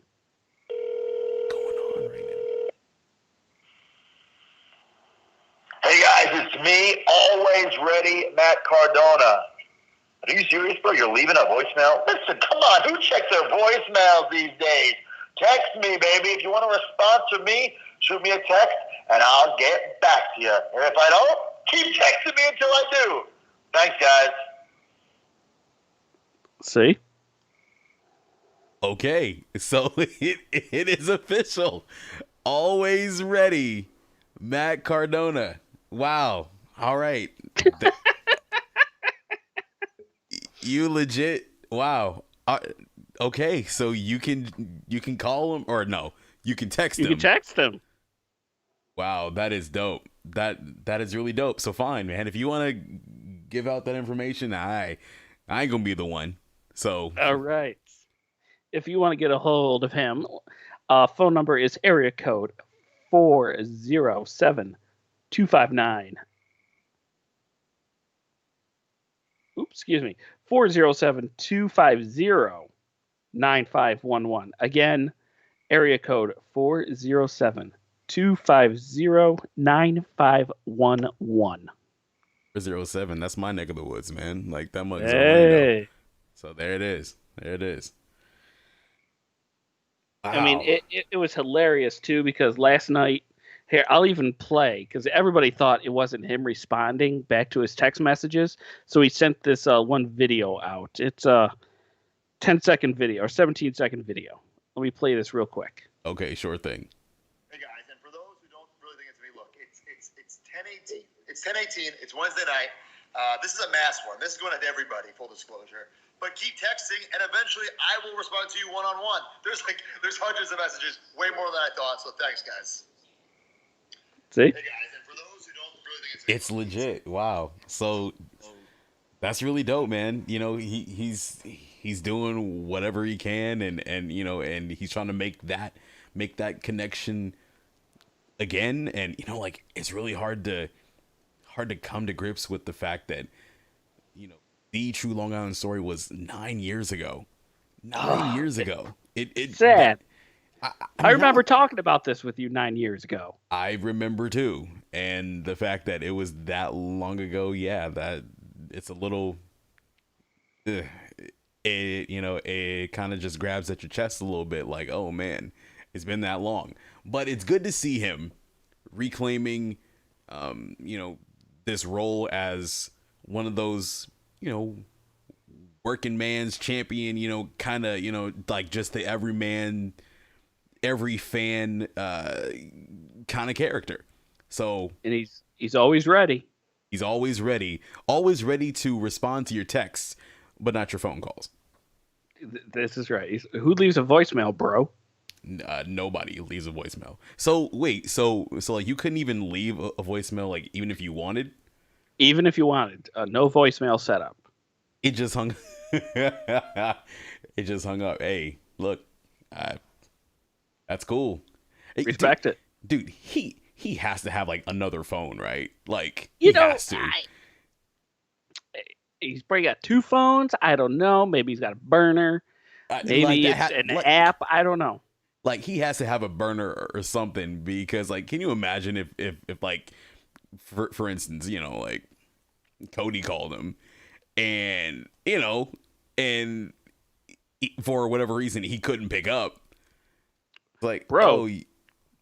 Going on right now? Hey guys, it's me, always ready, Matt Cardona. Are you serious, bro? You're leaving a voicemail? Listen, come on, who checks their voicemails these days? Text me, baby. If you want a response from me, shoot me a text, and I'll get back to you. And if I don't, keep texting me until I do. Thanks, guys. See? Okay, so it is official. Always ready, Matt Cardona. Wow. All right. You legit. Wow. Okay, so you can call him, or no, you can text him. You can text him. Wow, that is dope. That is really dope. So fine, man. If you want to give out that information, I ain't gonna be the one. So All right. If you want to get a hold of him, phone number is area code 407-259. Oops, excuse me. 407-250-9511. Again, area code 407-250-9511. 07. That's my neck of the woods, man. Like that mug's Hey. So there it is. There it is. Wow. I mean, it was hilarious too, because last night, here, I'll even play, because everybody thought it wasn't him responding back to his text messages. So he sent this one video out. It's a 10-second video or 17-second video. Let me play this real quick. Okay, sure thing. Hey guys, and for those who don't really think it's me, look, it's 10:18. It's 10:18. It's Wednesday night. This is a mass one. This is going out to everybody. Full disclosure. But keep texting, and eventually I will respond to you one-on-one. There's hundreds of messages, way more than I thought. So thanks, guys. See? Hey guys, and for those who don't really think It's legit. Wow. So that's really dope, man. You know, he's doing whatever he can, and you know, and he's trying to make that connection again. And you know, like it's really hard to come to grips with the fact that, you know, the true Long Island Story was 9 years ago. 9 years ago. It sad. I know. remember talking about this with you 9 years ago. I remember too, and the fact that it was that long ago, yeah, that it's a little, it kind of just grabs at your chest a little bit, like, oh man, it's been that long. But it's good to see him reclaiming, you know, this role as one of those, you know, working man's champion, you know, kind of, you know, like just the every fan kind of character. So, And he's always ready. he's always ready to respond to your texts, but not your phone calls. This is right. Who leaves a voicemail, bro? Nobody leaves a voicemail. So wait, so like you couldn't even leave a voicemail, like even if you wanted? Even if you wanted, no voicemail setup. It just hung. It just hung up. Hey, look, that's cool. Hey, Respect it. dude. He has to have like another phone, right? Like You he know, has to. He's probably got two phones. I don't know. Maybe he's got a burner. Maybe like it's an app. I don't know. Like he has to have a burner or something, because like, can you imagine if like, for instance, you know, like Cody called him, and you know, and for whatever reason he couldn't pick up. Like, Bro,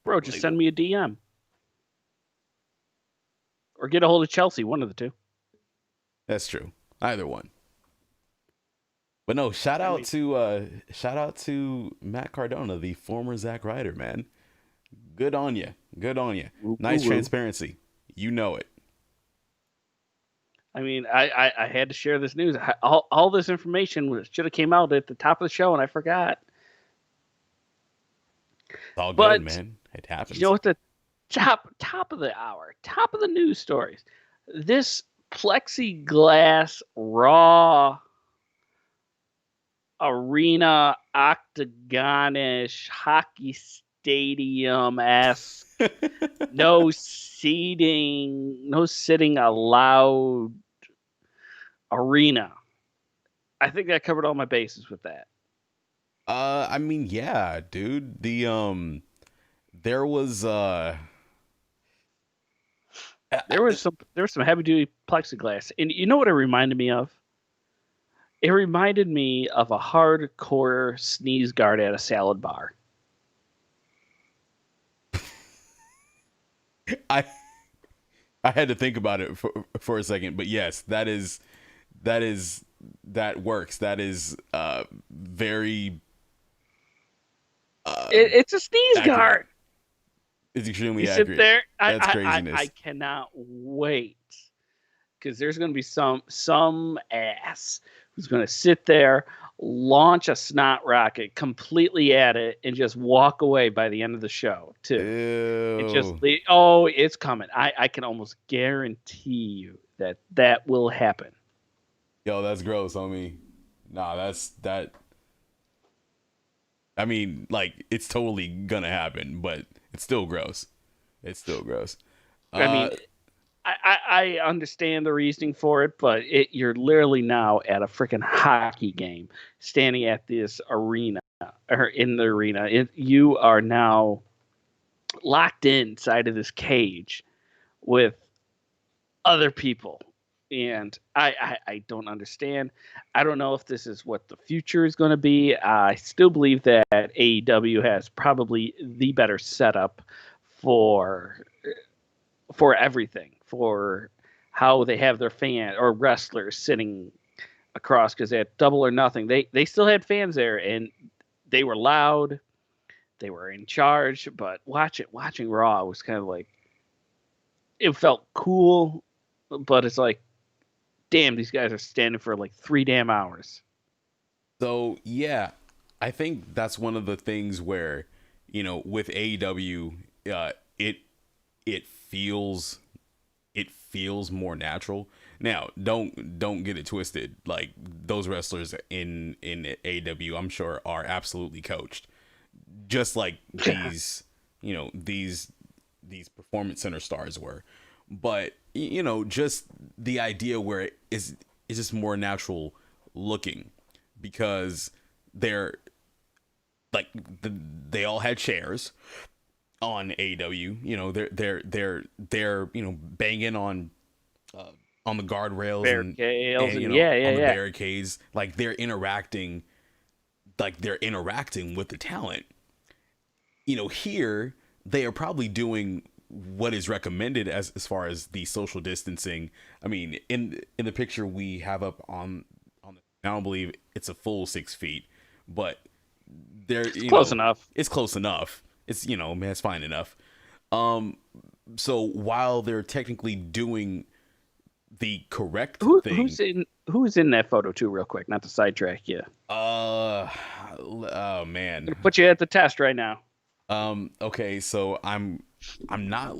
oh, just send me a DM. Or get a hold of Chelsea, one of the two. that's true. Either one. But no, shout out to Matt Cardona, the former Zack Ryder, man. Good on you. Good on you. Nice transparency. You know it. I mean, I had to share this news. All this information should have came out at the top of the show, and I forgot. It's all good, man. It happens. You know what? The top of the hour, top of the news stories. This plexiglass Raw arena octagonish hockey stadium-esque no sitting allowed arena. I think I covered all my bases with that. I mean, yeah, dude. There was some heavy duty plexiglass, and you know what it reminded me of? It reminded me of a hardcore sneeze guard at a salad bar. I had to think about it for a second, but yes, that works. That is very. It's a sneeze accurate. guard. It's extremely you accurate. Sit there. That's craziness. I cannot wait because there's going to be some ass who's going to sit there, launch a snot rocket completely at it, and just walk away by the end of the show. Too. It's coming. I can almost guarantee you that will happen. Yo, that's gross, homie. Nah, that. I mean, like, it's totally gonna happen, but it's still gross. It's still gross. I mean, I understand the reasoning for it, but you're literally now at a freaking hockey game, standing at this arena or in the arena. You are now locked inside of this cage with other people. And I don't understand. I don't know if this is what the future is going to be. I still believe that AEW has probably the better setup for everything, for how they have their fan or wrestlers sitting across, because at Double or Nothing, they still had fans there and they were loud, they were in charge. But watching Raw was kind of like, it felt cool, but it's like, damn, these guys are standing for like 3 damn hours. So yeah, I think that's one of the things where, you know, with AEW, it feels more natural. Now, don't get it twisted. Like, those wrestlers in AEW, I'm sure, are absolutely coached, just like these you know these performance center stars were. But, you know, just the idea where it is just more natural looking, because they're like they all had chairs on AEW. You know, they're you know, banging on the guardrails and you know, on the barricades. Like, they're interacting with the talent. You know, here they are probably doing what is recommended as far as the social distancing. I mean, in the picture we have up on the, I don't believe it's a full 6 feet, but they're close enough. It's close enough. It's, you know, man, it's fine enough. So while they're technically doing the correct thing, who's in that photo too, real quick, not to sidetrack you. Oh man, put you at the test right now. Okay, so I'm not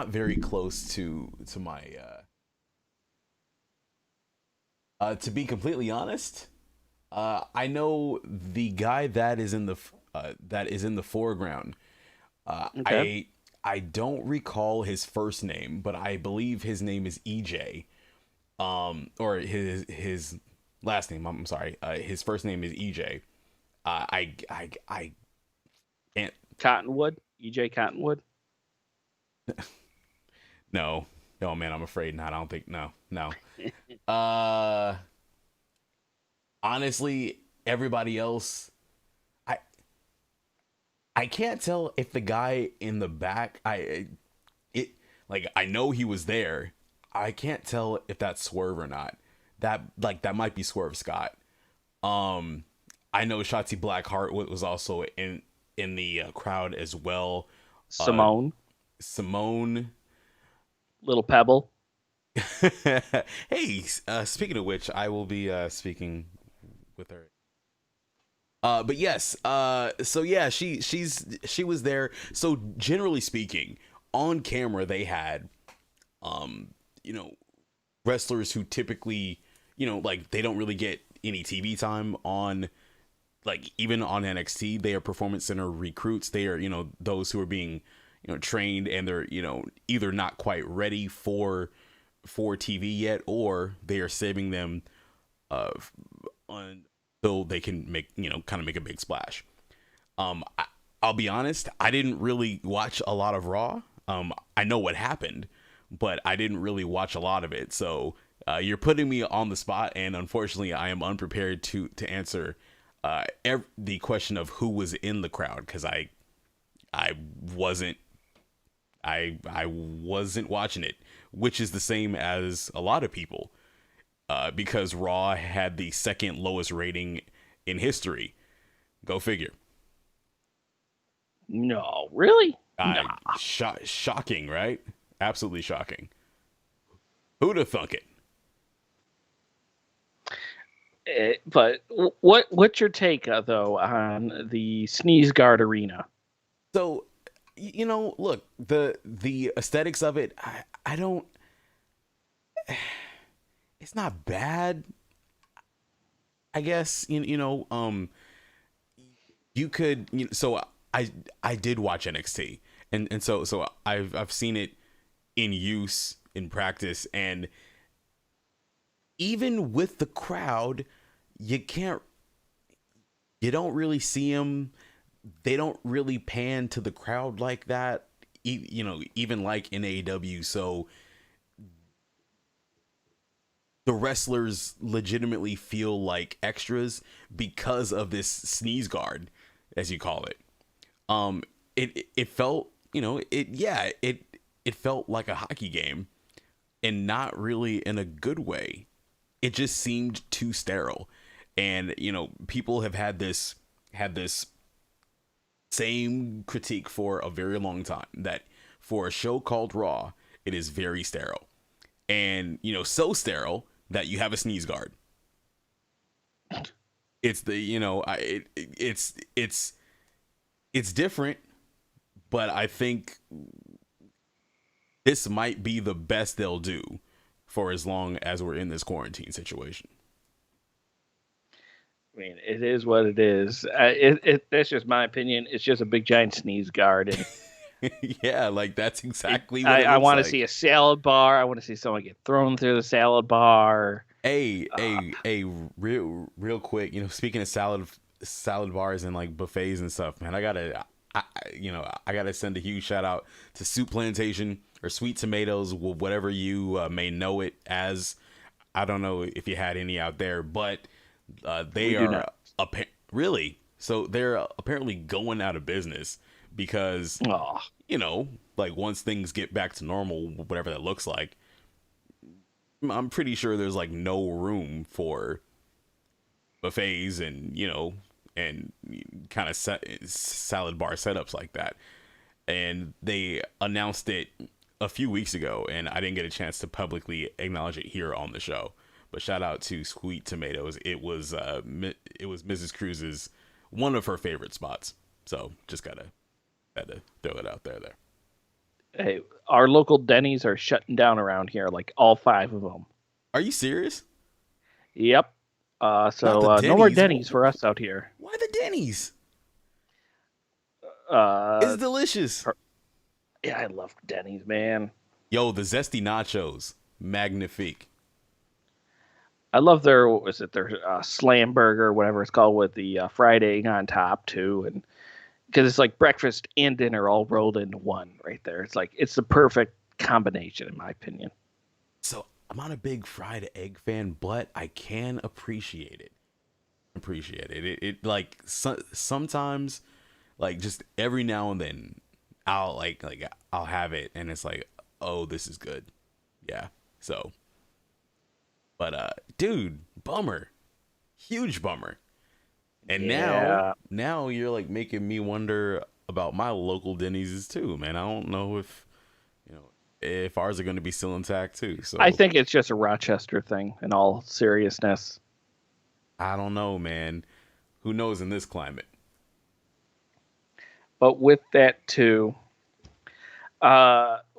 very close to my to be completely honest. I know the guy that is in the foreground. Okay. I don't recall his first name, but I believe his name is EJ. Or his last name, I'm sorry. His first name is EJ. I can't. Cottonwood? EJ Cottonwood? No, man, I'm afraid not. I don't think, no. Honestly, everybody else, I can't tell if the guy in the back, I know he was there. I can't tell if that's Swerve or not, that might be Swerve Scott. I know Shotzi Blackheart was also in the crowd as well. Simone, Little Pebble. Hey, speaking of which, I will be speaking with her. But yes, so yeah, she was there. So generally speaking, on camera they had, wrestlers who typically, like they don't really get any TV time on, like even on NXT. They are Performance Center recruits. They are, those who are being, trained, and they're, either not quite ready for TV yet, or they are saving them until they can make, kind of make a big splash. I'll be honest, I didn't really watch a lot of Raw. I know what happened, but I didn't really watch a lot of it. So you're putting me on the spot, and unfortunately I am unprepared to answer the question of who was in the crowd, because I wasn't watching it, which is the same as a lot of people, because Raw had the second lowest rating in history. Go figure. No, really? Nah. Shocking, right? Absolutely shocking. Who'd have thunk it? But what's your take, though, on the Sneeze Guard Arena? So, look, the aesthetics of it, I don't. It's not bad, I guess. You could. So I did watch NXT, and so I've seen it in use, in practice, and even with the crowd, you don't really see them. They don't really pan to the crowd like that, even like in AEW. So the wrestlers legitimately feel like extras because of this sneeze guard, as you call it. It felt, it felt like a hockey game, and not really in a good way. It just seemed too sterile. And, people have had this same critique for a very long time, that for a show called Raw, it is very sterile. And, so sterile that you have a sneeze guard. It's the, it's different, but I think this might be the best they'll do for as long as we're in this quarantine situation. I mean, it is what it is. That's just my opinion. It's just a big giant sneeze guard. And yeah, like that's exactly what I want to like. see a salad bar. I want to see someone get thrown through the salad bar. Hey, real quick, speaking of salad bars and like buffets and stuff, man, I gotta send a huge shout out to Soup Plantation, or Sweet Tomatoes, whatever you may know it as. I don't know if you had any out there, but they are really, so they're apparently going out of business because like once things get back to normal, whatever that looks like, I'm pretty sure there's like no room for buffets and and kind of salad bar setups like that. And they announced it a few weeks ago, and I didn't get a chance to publicly acknowledge it here on the show. But shout out to Sweet Tomatoes. It was Mrs. Cruz's, one of her favorite spots. So just had to throw it out there. Hey, our local Denny's are shutting down around here, like all 5 of them. Are you serious? Yep. So no more Denny's for us out here. Why the Denny's? It's delicious. Yeah, I love Denny's, man. Yo, the zesty nachos, magnifique. I love their slam burger, whatever it's called, with the fried egg on top too, and because it's like breakfast and dinner all rolled into one right there. It's the perfect combination, in my opinion. So I'm not a big fried egg fan, but I can appreciate it. It like sometimes, like just every now and then, I'll have it, and it's like, oh, this is good. Yeah. So But dude, bummer, huge bummer. And Yeah. now you're like making me wonder about my local Denny's too, man. I don't know if ours are going to be still intact too. So I think it's just a Rochester thing. In all seriousness, I don't know, man. Who knows in this climate? but with that too,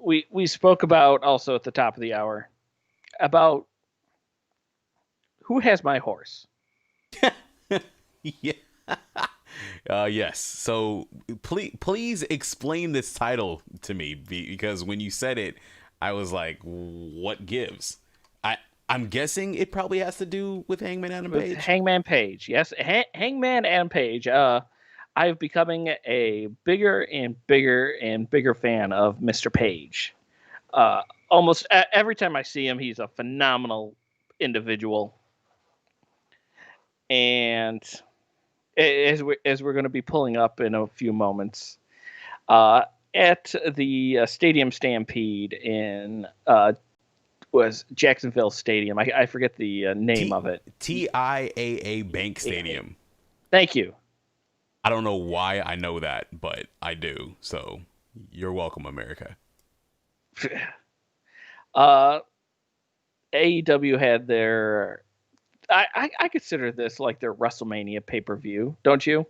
we spoke about also at the top of the hour about who has my horse. Yeah. Yes. So please explain this title to me because when you said it, I was like, what gives? I'm guessing it probably has to do with Hangman Adam With Page. Hangman Page, yes, Hangman Adam Page. I've becoming a bigger and bigger and bigger fan of Mr. Page. Almost every time I see him, he's a phenomenal individual. And as we're going to be pulling up in a few moments, at the Stadium Stampede in was Jacksonville Stadium. I forget the name of it. TIAA Bank Stadium. Thank you. I don't know why I know that, but I do. So you're welcome, America. AEW had their. I consider this like their WrestleMania pay-per-view, don't you?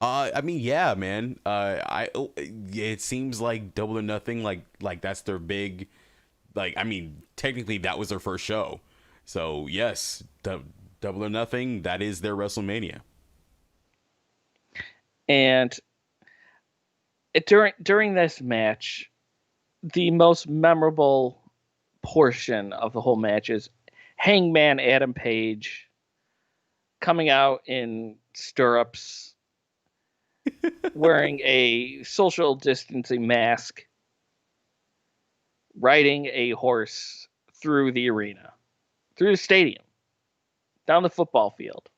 I mean, yeah, man. It seems like Double or Nothing, like that's their big, like, I mean, technically that was their first show, so yes, Double or Nothing, that is their WrestleMania. And during this match, the most memorable portion of the whole match is Hangman Adam Page coming out in stirrups, wearing a social distancing mask, riding a horse through the arena, through the stadium, down the football field.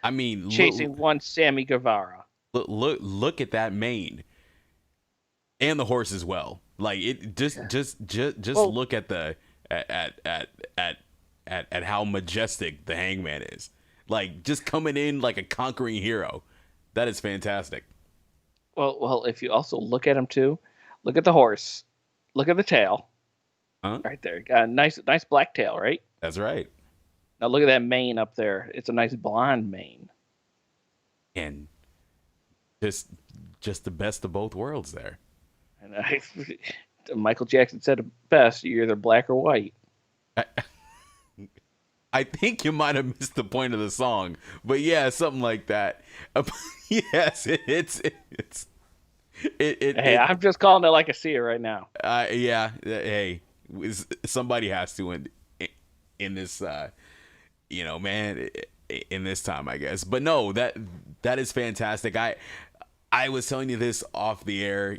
I mean, chasing one Sammy Guevara. Look at that mane, and the horse as well. Like it just Well, look at the at how majestic the Hangman is. Like just coming in like a conquering hero. That is fantastic. Well, if you also look at him too, look at the horse, look at the tail, right there. Nice black tail, right? That's right. Now look at that mane up there. It's a nice blonde mane. And just the best of both worlds there. And Michael Jackson said it best: you're either black or white. I think you might have missed the point of the song, but yeah, something like that. Yes, it's. Hey, I'm just calling it like I see it right now. Yeah. Hey, somebody has to in this, man, in this time, I guess. But no, that is fantastic. I was telling you this off the air.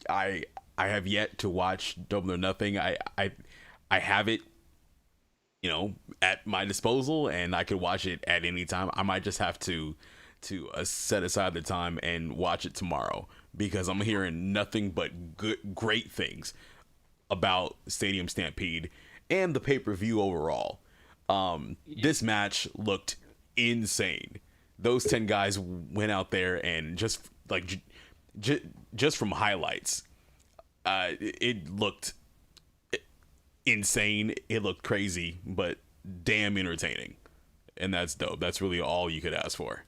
I have yet to watch Double or Nothing. I have it, at my disposal, and I could watch it at any time. I might just have to set aside the time and watch it tomorrow because I'm hearing nothing but great things about Stadium Stampede and the pay-per-view overall. This match looked insane. Those 10 guys went out there and just from highlights, it looked insane. It looked crazy, but damn entertaining. And that's dope. That's really all you could ask for.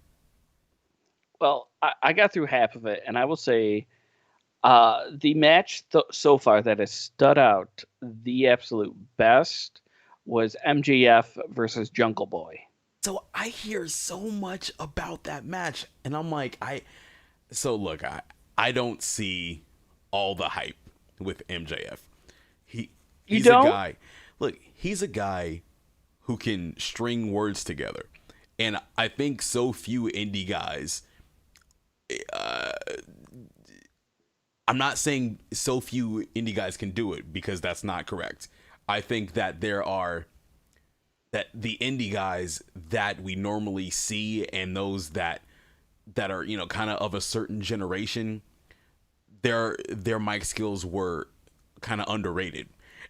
Well, I got through half of it, and I will say the match so far that has stood out the absolute best was MJF versus Jungle Boy. So I hear so much about that match, and I'm like, I don't see all the hype with MJF. He's a guy. Look, he's a guy who can string words together, and I think so few indie guys. I'm not saying so few indie guys can do it because that's not correct. I think that that the indie guys that we normally see and those that are, kind of a certain generation, their mic skills were kind of underrated.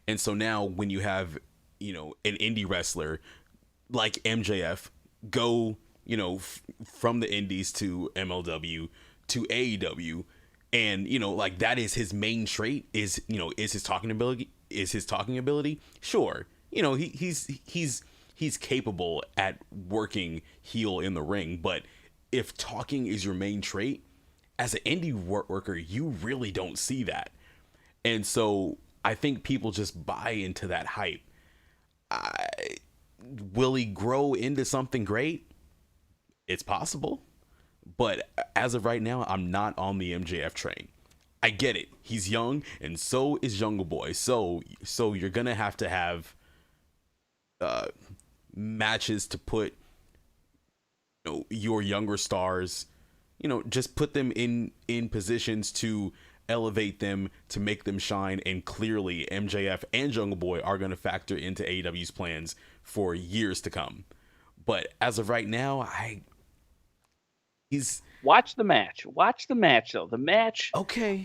And so now when you have an indie wrestler like MJF go, from the indies to MLW to AEW, and like that is his main trait, is his talking ability. Sure, he's capable at working heel in the ring, but if talking is your main trait, as an indie worker, you really don't see that. And so I think people just buy into that hype. Will he grow into something great? It's possible. But as of right now, I'm not on the MJF train. I get it. He's young, and so is Jungle Boy. So you're going to have matches to put your younger stars, just put them in positions to elevate them, to make them shine. And clearly MJF and Jungle Boy are going to factor into AEW's plans for years to come. But as of right now, watch the match though. The match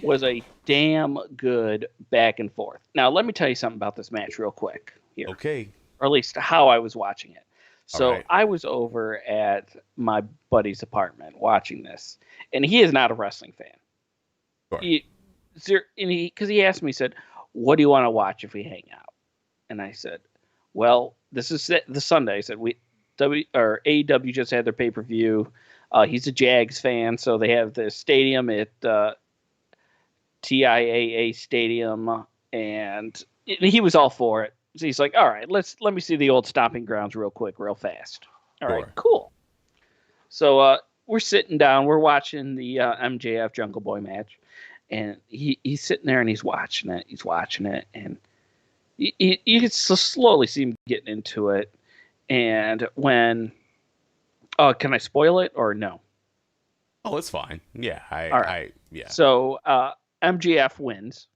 was a damn good back and forth. Now let me tell you something about this match real quick here. Okay. Or at least how I was watching it. So right. I was over at my buddy's apartment watching this, and he is not a wrestling fan. Sure. Because he asked me, he said, "What do you want to watch if we hang out?" And I said, "Well, this is the Sunday." I said, AEW just had their pay-per-view. He's a Jags fan, so they have the stadium at TIAA Stadium, and he was all for it. So he's like, all right, let me see the old stomping grounds real quick, real fast. All right, cool. So we're sitting down, we're watching the MJF Jungle Boy match, and he's sitting there and he's watching it, and you can slowly see him getting into it. And when, can I spoil it or no? Oh, it's fine. Yeah, yeah. So MJF wins.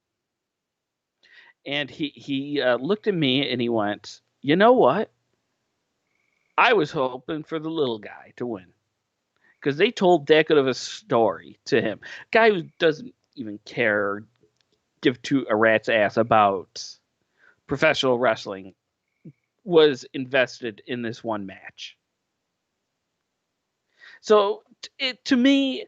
And he looked at me and he went, "You know what? I was hoping for the little guy to win." Because they told that good of a story to him. Guy who doesn't even care or give a rat's ass about professional wrestling was invested in this one match. So to me,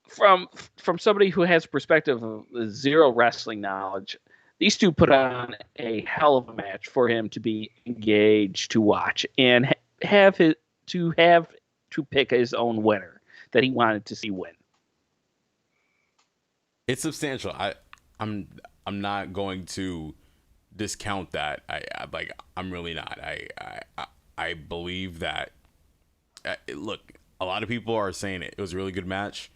from somebody who has perspective of zero wrestling knowledge, these two put on a hell of a match for him to be engaged to watch and have to pick his own winner that he wanted to see win. It's substantial. I'm not going to discount that. I'm really not. I believe that. Look, a lot of people are saying it was a really good match.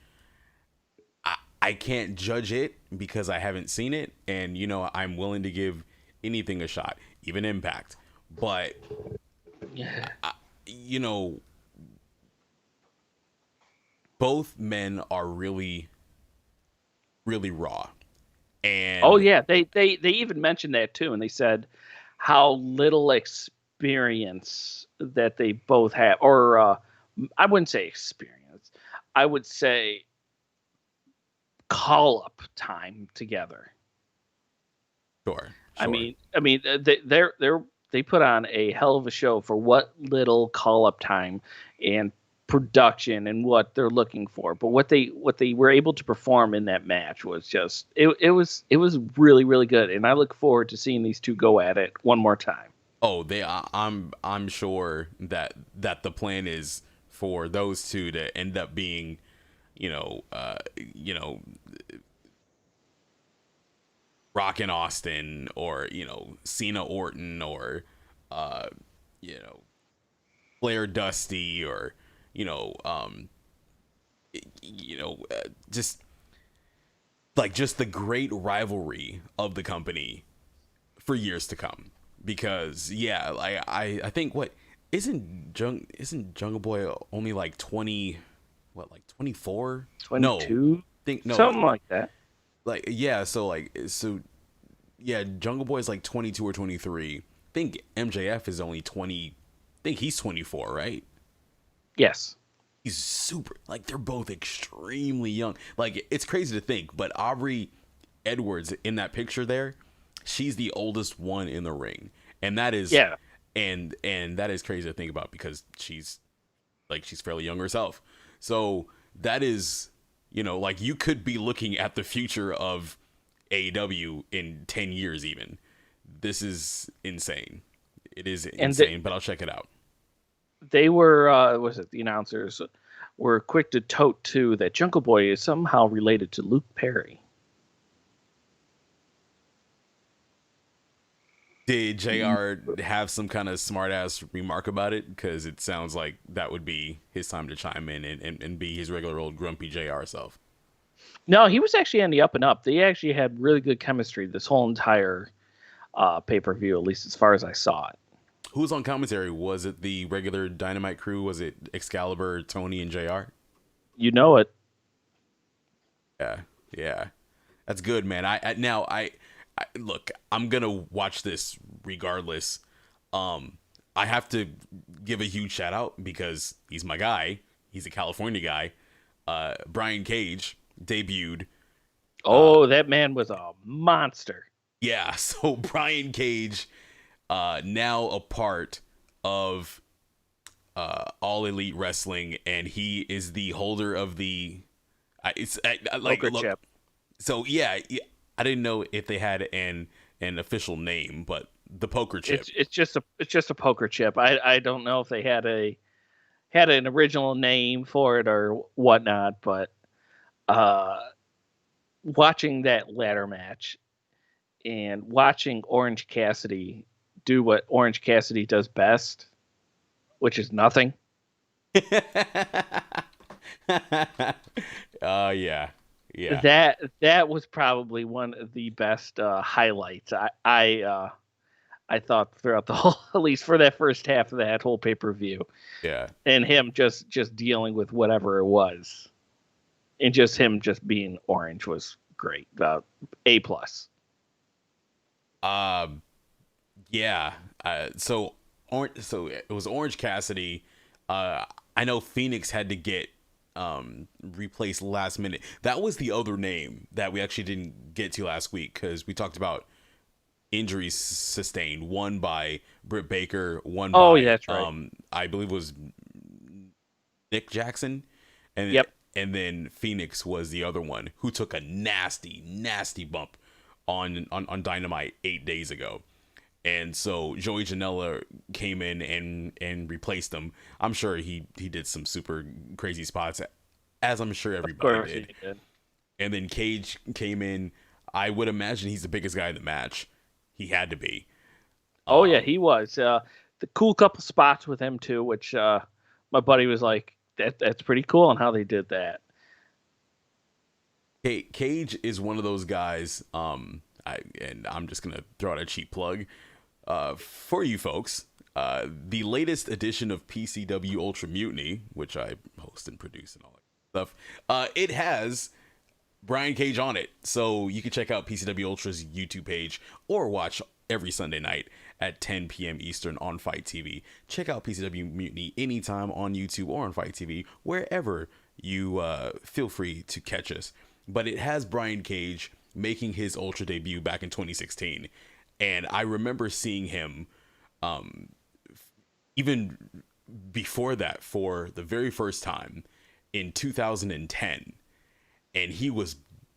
I can't judge it because I haven't seen it, and I'm willing to give anything a shot, even Impact. But both men are really, really raw. And oh yeah, they even mentioned that too, and they said how little experience that they both have, or I wouldn't say experience, I would say call-up time together. Sure. I mean, they put on a hell of a show for what little call-up time and production and what they're looking for. But what they were able to perform in that match was just it was really, really good, and I look forward to seeing these two go at it one more time. Oh, I'm sure that the plan is for those two to end up being Rock and Austin, or Cena Orton, or Flair Dusty, or just the great rivalry of the company for years to come. Because I think isn't Jungle Boy only like 20, 24? 22? No, something like that. Jungle Boy is like 22 or 23. I think MJF is only 20. I think he's 24, right? Yes. He's super, they're both extremely young. It's crazy to think, but Aubrey Edwards in that picture there, she's the oldest one in the ring. and that is Yeah. and that is crazy to think about because she's fairly young herself. So that is, like you could be looking at the future of AEW in 10 years even. This is insane. It is insane, but I'll check it out. They were, the announcers were quick to tote too that Jungle Boy is somehow related to Luke Perry. Did JR have some kind of smart ass remark about it? Because it sounds like that would be his time to chime in and be his regular old grumpy JR self. No, he was actually on the up and up. They actually had really good chemistry this whole entire pay-per-view, at least as far as I saw it. Who was on commentary? Was it the regular Dynamite crew? Was it Excalibur, Tony, and JR? You know it. Yeah. That's good, man. I look, I'm gonna watch this regardless. I have to give a huge shout out because he's my guy. He's a California guy. Brian Cage debuted. That man was a monster. Yeah, so Brian Cage, now a part of All Elite Wrestling, and he is the holder of the Poker chip. So yeah, I didn't know if they had an official name, but the poker chip. It's just a poker chip. I don't know if they had an original name for it or whatnot, but watching that ladder match and watching Orange Cassidy do what Orange Cassidy does best, which is nothing. Yeah. That was probably one of the best highlights I thought throughout the whole, at least for that first half of that whole pay-per-view. Yeah. And him just dealing with whatever it was, and just him just being Orange was great. A+. Yeah. So it was Orange Cassidy. I know Phoenix had to get replaced last minute. That was the other name that we actually didn't get to last week because we talked about injuries sustained. One by Britt Baker, one by that's right. I believe it was Nick Jackson, and yep. And then Phoenix was the other one who took a nasty bump on Dynamite 8 days ago. And so Joey Janela came in and replaced him. I'm sure he did some super crazy spots, as I'm sure everybody did. And then Cage came in. I would imagine he's the biggest guy in the match. He had to be. Oh, yeah, he was. The cool couple spots with him, too, which my buddy was like, that's pretty cool on how they did that. Hey, Cage is one of those guys, and I'm just going to throw out a cheap plug. For you folks, the latest edition of PCW Ultra Mutiny, which I host and produce and all that stuff, it has Brian Cage on it. So you can check out PCW Ultra's YouTube page or watch every Sunday night at 10 p.m. Eastern on Fight TV. Check out PCW Mutiny anytime on YouTube or on Fight TV, wherever you feel free to catch us. But it has Brian Cage making his Ultra debut back in 2016. And I remember seeing him even before that for the very first time in 2010. And he was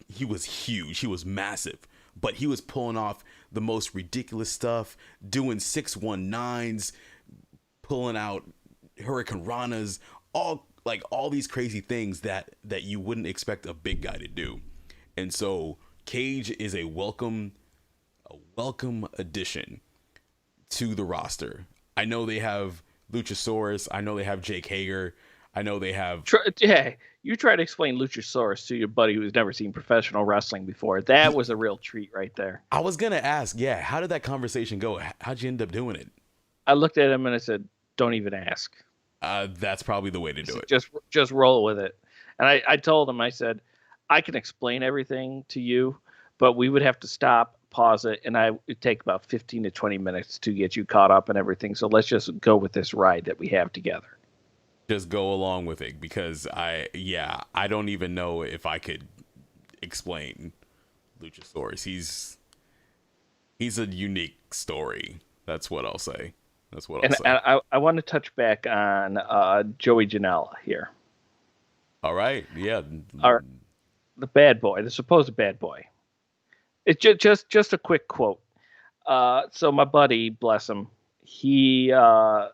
huge. He was massive. But he was pulling off the most ridiculous stuff, doing 619s, pulling out Hurricane Ranas, all these crazy things that you wouldn't expect a big guy to do. And so Cage is a welcome addition to the roster. I know they have Luchasaurus. I know they have Jake Hager. I know they have... Yeah, you try to explain Luchasaurus to your buddy who's never seen professional wrestling before. That was a real treat right there. I was going to ask, how did that conversation go? How'd you end up doing it? I looked at him and I said, don't even ask. That's probably the way to do it. Just roll with it. And I told him, I said, I can explain everything to you, but we would have to stop, pause it, and I would take about 15 to 20 minutes to get you caught up and everything. So let's just go with this ride that we have together. Just go along with it because I don't even know if I could explain Luchasaurus. He's a unique story. That's what I'll say. That's what I'll And say. I want to touch back on Joey Janela here. All right. Yeah. The bad boy, the supposed bad boy. It's just a quick quote. So my buddy, bless him, he saw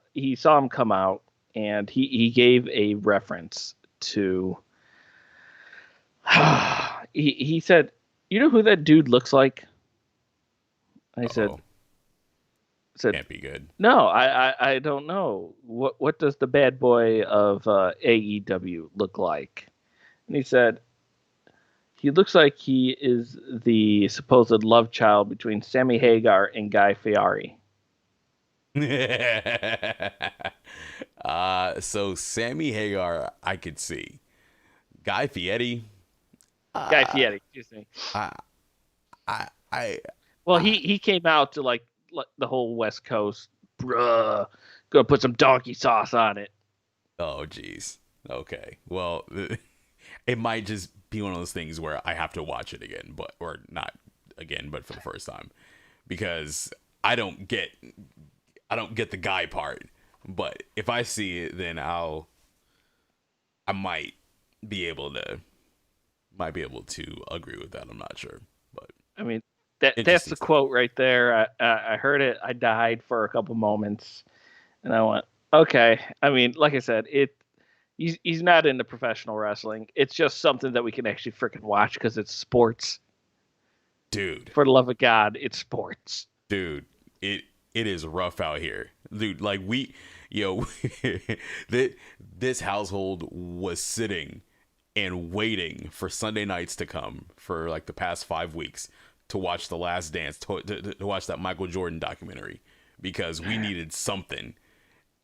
him come out, and he gave a reference to. he said, "You know who that dude looks like?" I said, Uh-oh. said, Can't be good. "No, I don't know. What does the bad boy of AEW look like?" And he said, "He looks like he is the supposed love child between Sammy Hagar and Guy Fieri." So Sammy Hagar, I could see. Guy Fieri, Guy Fieri, excuse me. I Well, he came out to like the whole West Coast, bruh, gonna put some donkey sauce on it. oh geez. Okay. Well, it might just be one of those things where I have to watch it again, or not again, but for the first time, because I don't get the guy part. But if I see it, then I might be able to agree with that. I'm not sure, but I mean, that's Interesting the stuff. quote right there. I heard it. I died for a couple moments, and I went, okay. I mean, like I said, he's not into professional wrestling. It's just something that we can actually freaking watch because it's sports. dude, For the love of God, it's sports. it is rough out here, dude. Like this household was sitting and waiting for Sunday nights to come for like the past 5 weeks to watch The Last Dance, to watch that Michael Jordan documentary, because we needed something,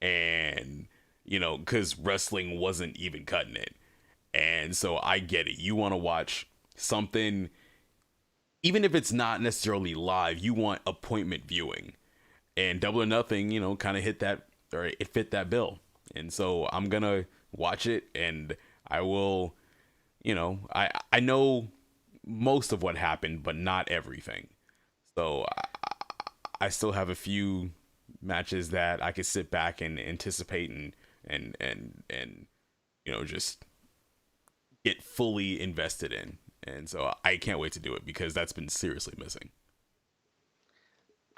and because wrestling wasn't even cutting it. And so I get it. You want to watch something, even if it's not necessarily live, you want appointment viewing. And Double or Nothing, kind of hit that, or it fit that bill. And so I'm going to watch it, and I will, I know most of what happened, but not everything. So I still have a few matches that I could sit back and anticipate and just get fully invested in. And so I can't wait to do it, because that's been seriously missing.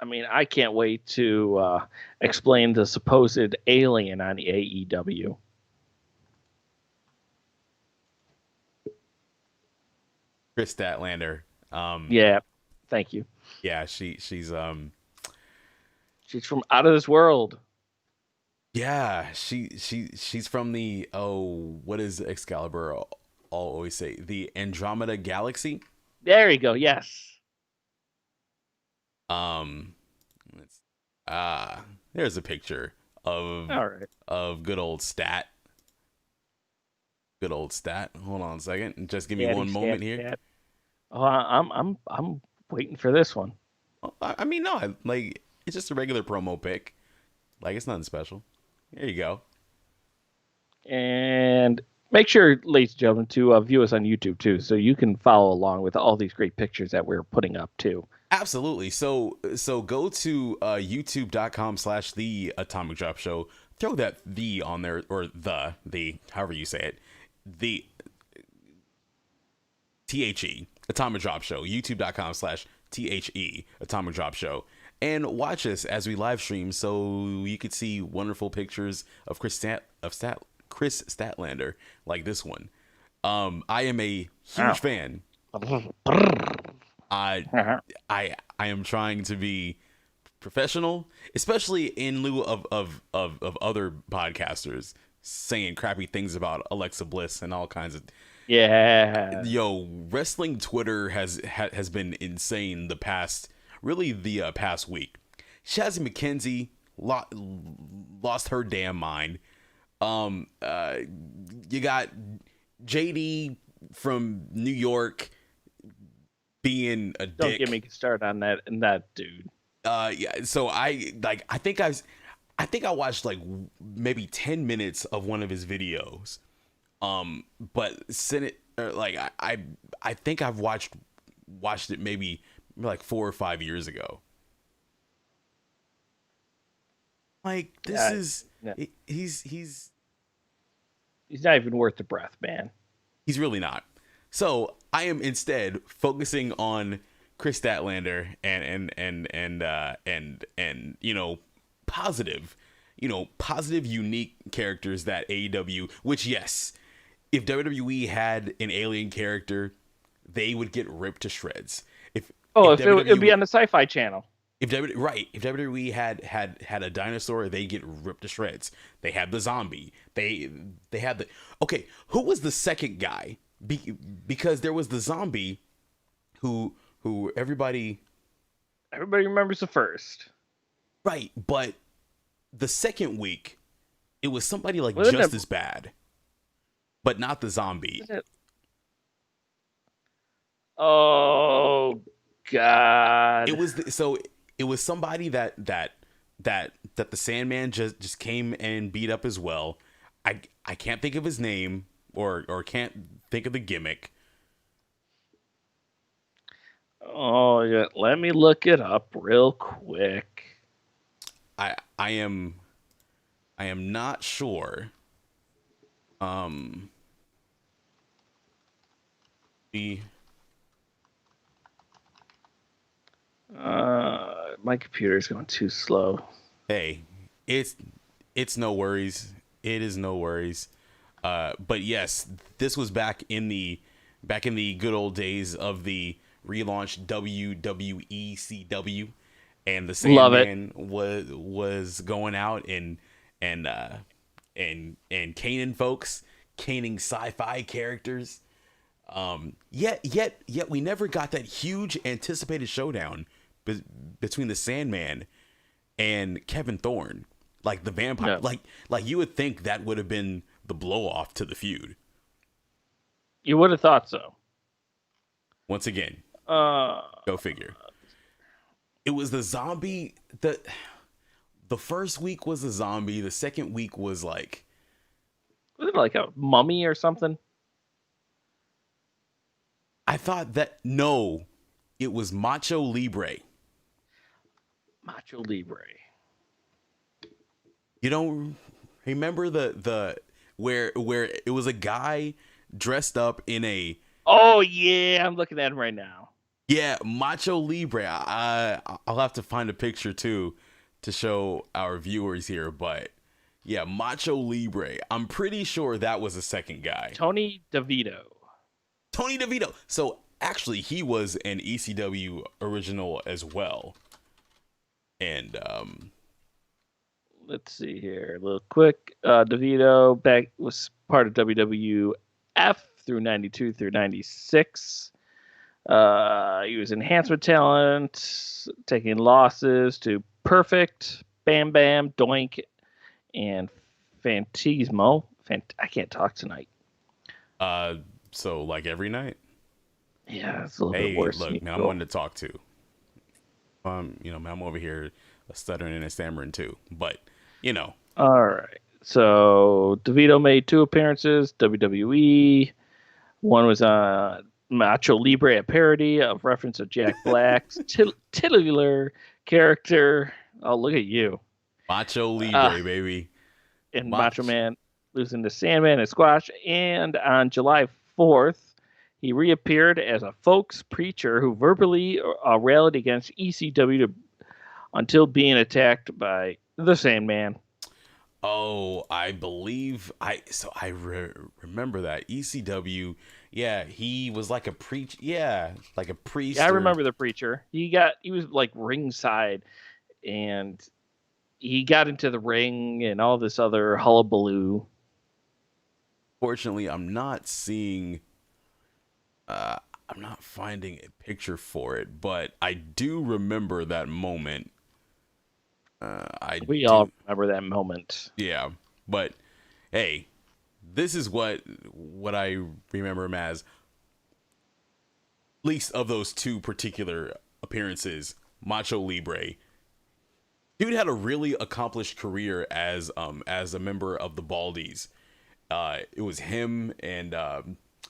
I mean, I can't wait to explain the supposed alien on AEW. Chris Statlander. Yeah, thank you. Yeah, she's She's from out of this world. yeah, she's from the, what is Excalibur? I'll always say the Andromeda Galaxy. There you go. Yes. There's a picture of All right. good old Stat. Good old Stat. Hold on a second. Just give me Daddy one moment Stat, here. Stat. Oh, I'm waiting for this one. I mean, no, like, it's just a regular promo pic. Like, it's nothing special. There you go. And make sure, ladies and gentlemen, to view us on YouTube too, so you can follow along with all these great pictures that we're putting up too. Absolutely. So go to youtube.com/The Atomic Drop Show. Throw that "the" on there, or the however you say it. The THE Atomic Drop Show. youtube.com/THE Atomic Drop Show. And watch us as we live stream, so you could see wonderful pictures of Chris Statlander, like this one. I am a huge fan. I am trying to be professional, especially in lieu of other podcasters saying crappy things about Alexa Bliss and all kinds of. Yeah. Yo, wrestling Twitter has been insane the past week. Shazzy McKenzie lost her damn mind. You got JD from New York being a dick. Don't get me started on that dude. Yeah. So I think I watched like maybe 10 minutes of one of his videos. But I think I've watched it maybe like 4 or 5 years ago. Like this Yeah, is yeah. he's not even worth the breath, man. He's really not. So I am instead focusing on Chris Statlander and positive, positive, unique characters that AEW. Which yes, if WWE had an alien character, they would get ripped to shreds. If It would be on the Sci-Fi Channel. If WWE had a dinosaur, they get ripped to shreds. They had the zombie. They had the okay. Who was the second guy? Because there was the zombie, who everybody remembers the first. Right, but the second week, it was somebody like Wasn't just it- as bad, but not the zombie. Oh God! It was it was somebody that the Sandman just came and beat up as well. I can't think of his name or can't think of the gimmick. Oh yeah, let me look it up real quick. I am not sure. My computer's going too slow. Hey, it's no worries. It is no worries. But yes, this was back in the good old days of the relaunched WWE CW, and the Love it. Sandman was going out and caning folks, caning sci-fi characters. Yet we never got that huge anticipated showdown between the Sandman and Kevin Thorne, like the vampire. No. Like you would think that would have been the blow off to the feud. You would have thought so. Once again, go figure. It was the zombie. The first week was the zombie. The second week was like Was it like a mummy or something? I thought that no, it was Macho Libre. Macho Libre. You don't remember the where it was a guy dressed up in a Oh yeah, I'm looking at him right now. Macho Libre. I'll have to find a picture too to show our viewers here, but yeah, Macho Libre. I'm pretty sure that was the second guy. Tony DeVito. Tony DeVito. So actually he was an ECW original as well. And Let's see here, a little quick. DeVito was part of WWF through 92 through 96. He was enhancement talent, taking losses to Perfect, Bam Bam, Doink, and Fantasmo. I can't talk tonight. so like every night. Yeah, it's a little Hey, bit worse. look, now I'm one to talk to. I'm over here stuttering and stammering too, but All right. So DeVito made 2 appearances, WWE. One was Macho Libre, a parody of reference to Jack Black's titular character. Oh, look at you. Macho Libre, baby. And Macho. Macho Man losing to Sandman and Squash. And on July 4th, he reappeared as a folks preacher who verbally rallied against ECW until being attacked by the Sandman. Oh, I believe remember that ECW. Yeah, he was like a priest. Yeah, like a priest. Yeah, I remember the preacher. He was like ringside, and he got into the ring and all this other hullabaloo. Fortunately, I'm not seeing. I'm not finding a picture for it, but I do remember that moment. We all remember that moment. Yeah, but hey, this is what I remember him as. Least of those 2 particular appearances, Macho Libre. Dude had a really accomplished career as a member of the Baldies. It was him and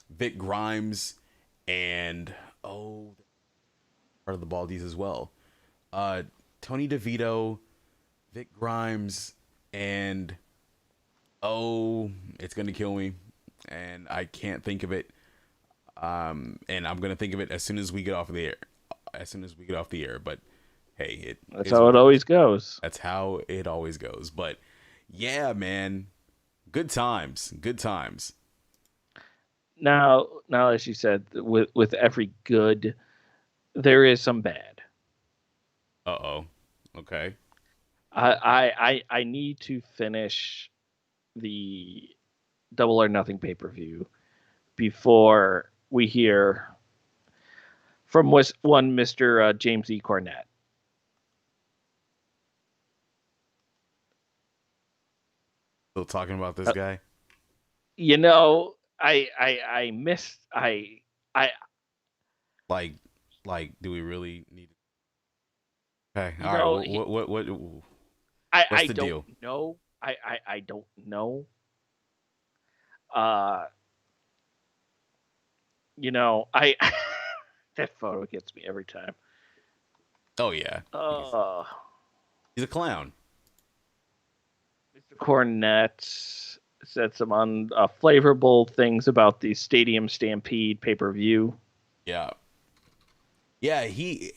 Vic Grimes and part of the Baldies as well. Tony DeVito, Vic Grimes, and oh, it's gonna kill me, and I can't think of it. And I'm gonna think of it as soon as we get off the air. But hey, that's how it always goes. That's how it always goes. But yeah, man, good times. Now, as you said, with every good, there is some bad. Okay. I need to finish the Double or Nothing pay-per-view before we hear from one Mr. James E. Cornette. Still talking about this guy? You know, I missed like do we really need? Okay, all right. What? What's I the don't deal? know. I don't know. You know, that photo gets me every time. Oh yeah. He's a clown. Mr. Cornette said some unflavorable things about the Stadium Stampede pay-per-view. Yeah. He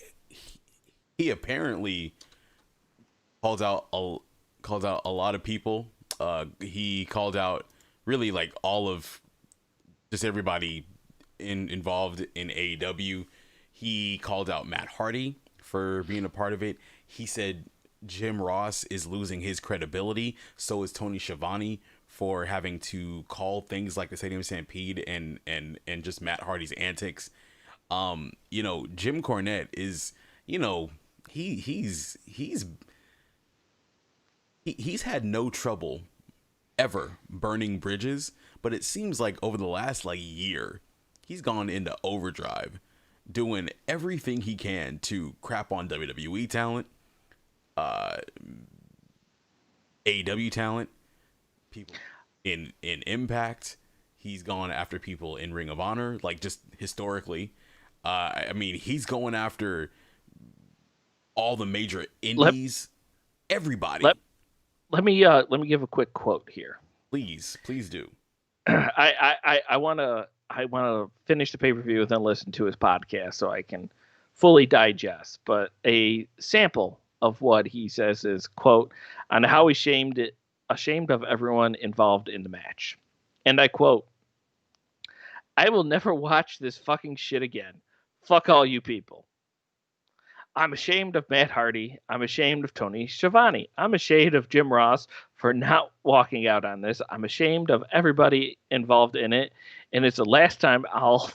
apparently calls out a lot of people. He called out really like all of just everybody involved in AEW. He called out Matt Hardy for being a part of it. He said Jim Ross is losing his credibility. So is Tony Schiavone for having to call things like the Stadium Stampede and just Matt Hardy's antics. You know, Jim Cornette is, you know, he's had no trouble ever burning bridges, but it seems like over the last like year, he's gone into overdrive, doing everything he can to crap on WWE talent, AEW talent, people in Impact. He's gone after people in Ring of Honor, like just historically. I mean, he's going after all the major indies, everybody. Let me give a quick quote here. Please do. I want to finish the pay-per-view and then listen to his podcast so I can fully digest. But a sample of what he says is, quote, on how ashamed of everyone involved in the match. And I quote, I will never watch this fucking shit again. Fuck all you people. I'm ashamed of Matt Hardy. I'm ashamed of Tony Schiavone. I'm ashamed of Jim Ross for not walking out on this. I'm ashamed of everybody involved in it. And it's the last time I'll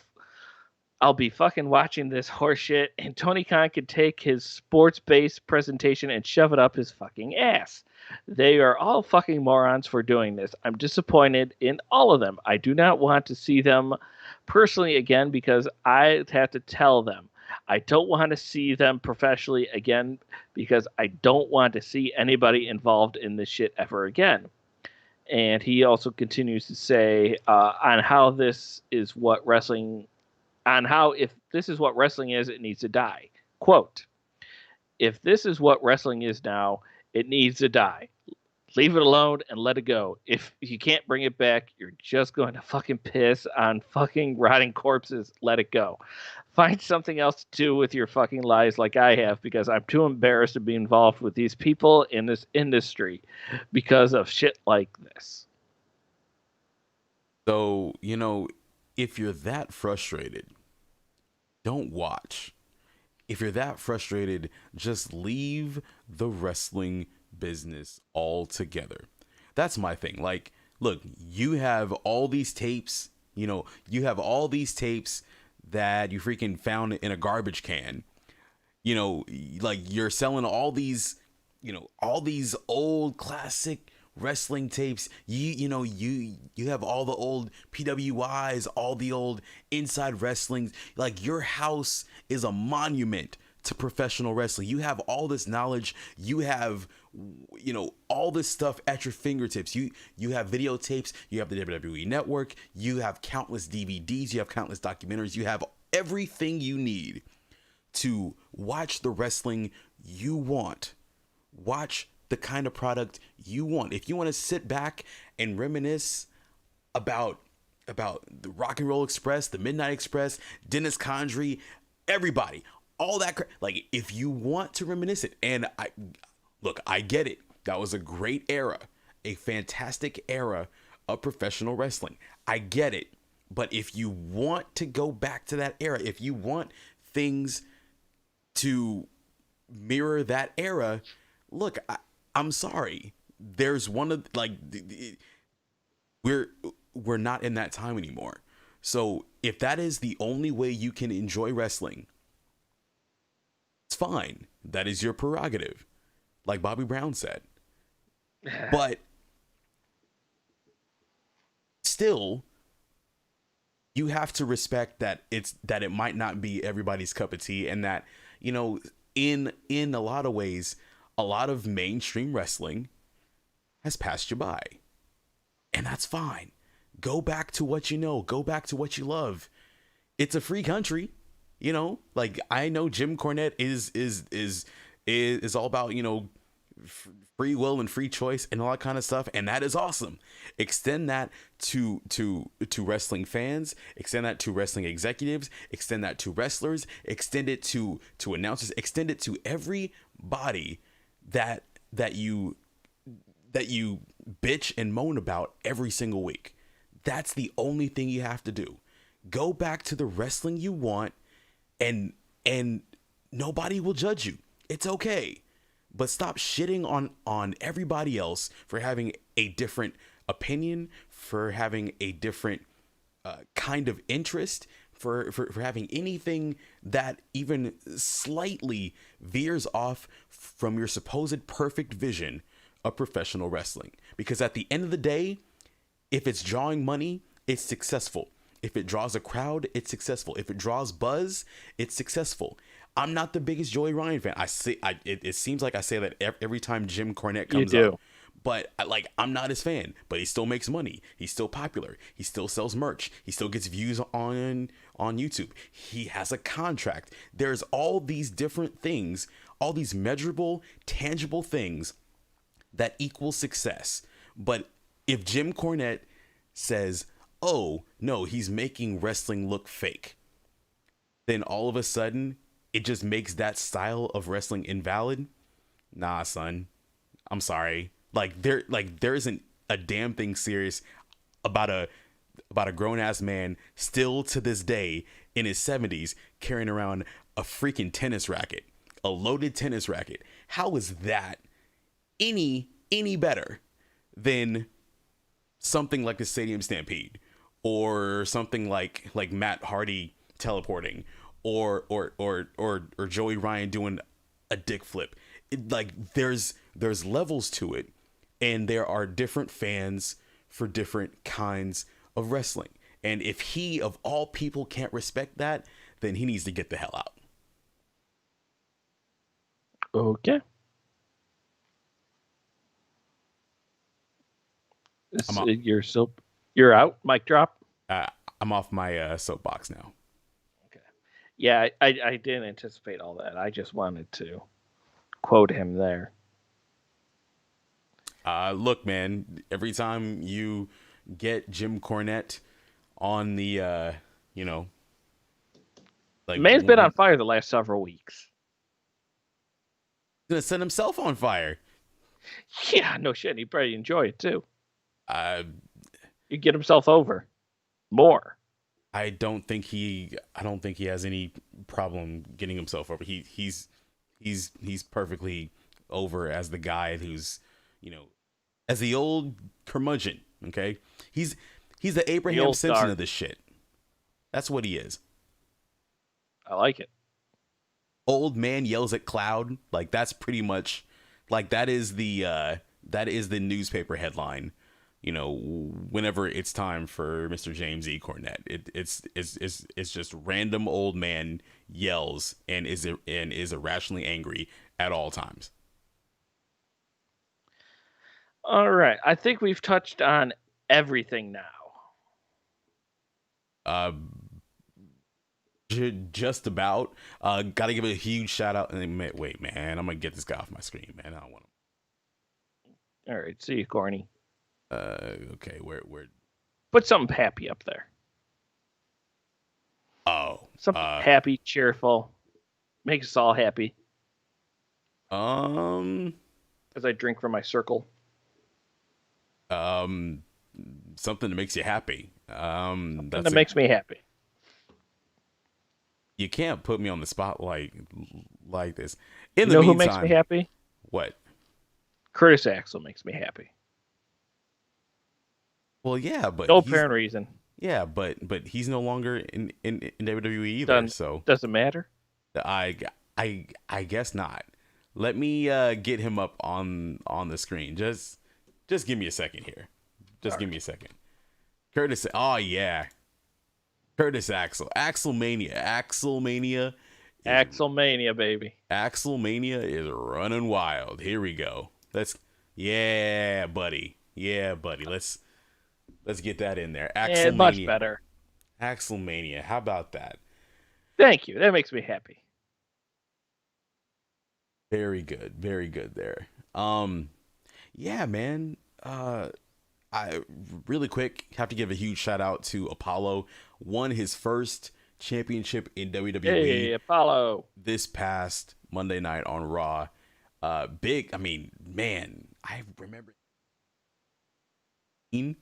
be fucking watching this horse shit. And Tony Khan can take his sports-based presentation and shove it up his fucking ass. They are all fucking morons for doing this. I'm disappointed in all of them. I do not want to see them personally again because I have to tell them. I don't want to see them professionally again because I don't want to see anybody involved in this shit ever again. And he also continues to say on how this is what wrestling, on how if this is what wrestling is, it needs to die. Quote, if this is what wrestling is now, it needs to die. Leave it alone and let it go. If you can't bring it back, you're just going to fucking piss on fucking rotting corpses. Let it go. Find something else to do with your fucking lives like I have because I'm too embarrassed to be involved with these people in this industry because of shit like this. So, you know, if you're that frustrated, don't watch. If you're that frustrated, just leave the wrestling business altogether. That's my thing. Like, look, you have all these tapes, you know, that you freaking found in a garbage can. You know, like you're selling all these, you know, all these old classic wrestling tapes. You have all the old PWIs, all the old Inside Wrestlings. Like your house is a monument to professional wrestling. You have all this knowledge. You have, you know, all this stuff at your fingertips. You have videotapes. You have the WWE Network. You have countless DVDs. You have countless documentaries. You have everything you need to watch the wrestling you want. Watch the kind of product you want. If you want to sit back and reminisce about the Rock and Roll Express, the Midnight Express, Dennis Condrey, everybody, all that like if you want to reminisce it, and I get it. That was a great era, a fantastic era of professional wrestling. I get it. But if you want to go back to that era, if you want things to mirror that era, look, I'm sorry. There's one of like we're not in that time anymore. So if that is the only way you can enjoy wrestling, it's fine. That is your prerogative, like Bobby Brown said. But still, you have to respect that it might not be everybody's cup of tea, and that, you know, in a lot of ways, a lot of mainstream wrestling has passed you by. And that's fine. Go back to what you know. Go back to what you love. It's a free country, you know? Like, I know Jim Cornette is all about, you know, free will and free choice and all that kind of stuff, and that is awesome. Extend that to wrestling fans, extend that to wrestling executives, extend that to wrestlers, extend it to announcers, extend it to everybody that you bitch and moan about every single week. That's the only thing you have to do. Go back to the wrestling you want, and nobody will judge you. It's okay. But stop shitting on everybody else for having a different opinion, for having a different kind of interest, for having anything that even slightly veers off from your supposed perfect vision of professional wrestling. Because at the end of the day, if it's drawing money, it's successful. If it draws a crowd, it's successful. If it draws buzz, it's successful. I'm not the biggest Joey Ryan fan. It seems like I say that every time Jim Cornette comes up. But I'm not his fan. But he still makes money. He's still popular. He still sells merch. He still gets views on YouTube. He has a contract. There's all these different things, all these measurable, tangible things that equal success. But if Jim Cornette says, oh, no, he's making wrestling look fake, then all of a sudden it just makes that style of wrestling invalid. Nah, son, I'm sorry. There isn't a damn thing serious about a grown ass man still to this day in his 70s carrying around a freaking tennis racket, a loaded tennis racket. How is that any better than something like the Stadium Stampede, or something like Matt Hardy teleporting, or Joey Ryan doing a dick flip? There's levels to it, and there are different fans for different kinds of wrestling. And if he, of all people, can't respect that, then he needs to get the hell out. Okay. You're out. Mic drop. I'm off my soapbox now. Okay. Yeah, I didn't anticipate all that. I just wanted to quote him there. Look, man, every time you get Jim Cornette on the, man's been on fire the last several weeks. He's gonna set himself on fire. Yeah, no shit. He'd probably enjoy it too. He'd get himself over more. I don't think he has any problem getting himself over. He's perfectly over as the guy who's, as the old curmudgeon. Okay, he's the Abraham Simpson of this shit. That's what he is. I like it. Old man yells at cloud. Like, that's pretty much that is the newspaper headline. Whenever it's time for Mr. James E. Cornette, it's just random old man yells and is irrationally angry at all times. All right, I think we've touched on everything now. Just about. Got to give a huge shout out. Wait, man, I'm gonna get this guy off my screen, man. I don't want him. All right, see you, corny. Okay, where? Put something happy up there. Oh, Something happy, cheerful. Makes us all happy. Um, As I drink from my circle. something that makes you happy. That makes me happy. You can't put me on the spot like this. You know who makes me happy? What? Curtis Axel makes me happy. Well, yeah, but No apparent reason. Yeah, but he's no longer in WWE either. So doesn't matter. I guess not. Let me get him up on the screen. Just give me a second here. Just give me a second. Curtis. Oh yeah. Curtis Axel. Axelmania. Axelmania, baby. Axelmania is running wild. Here we go. Yeah, buddy. Let's get that in there. Axelmania. Yeah, much better. Axelmania. How about that? Thank you. That makes me happy. Very good. Very good there. Yeah, man. I really quick have to give a huge shout out to Apollo. Won his first championship in WWE. Hey, Apollo. This past Monday night on Raw. Big. I mean, man, I remember. And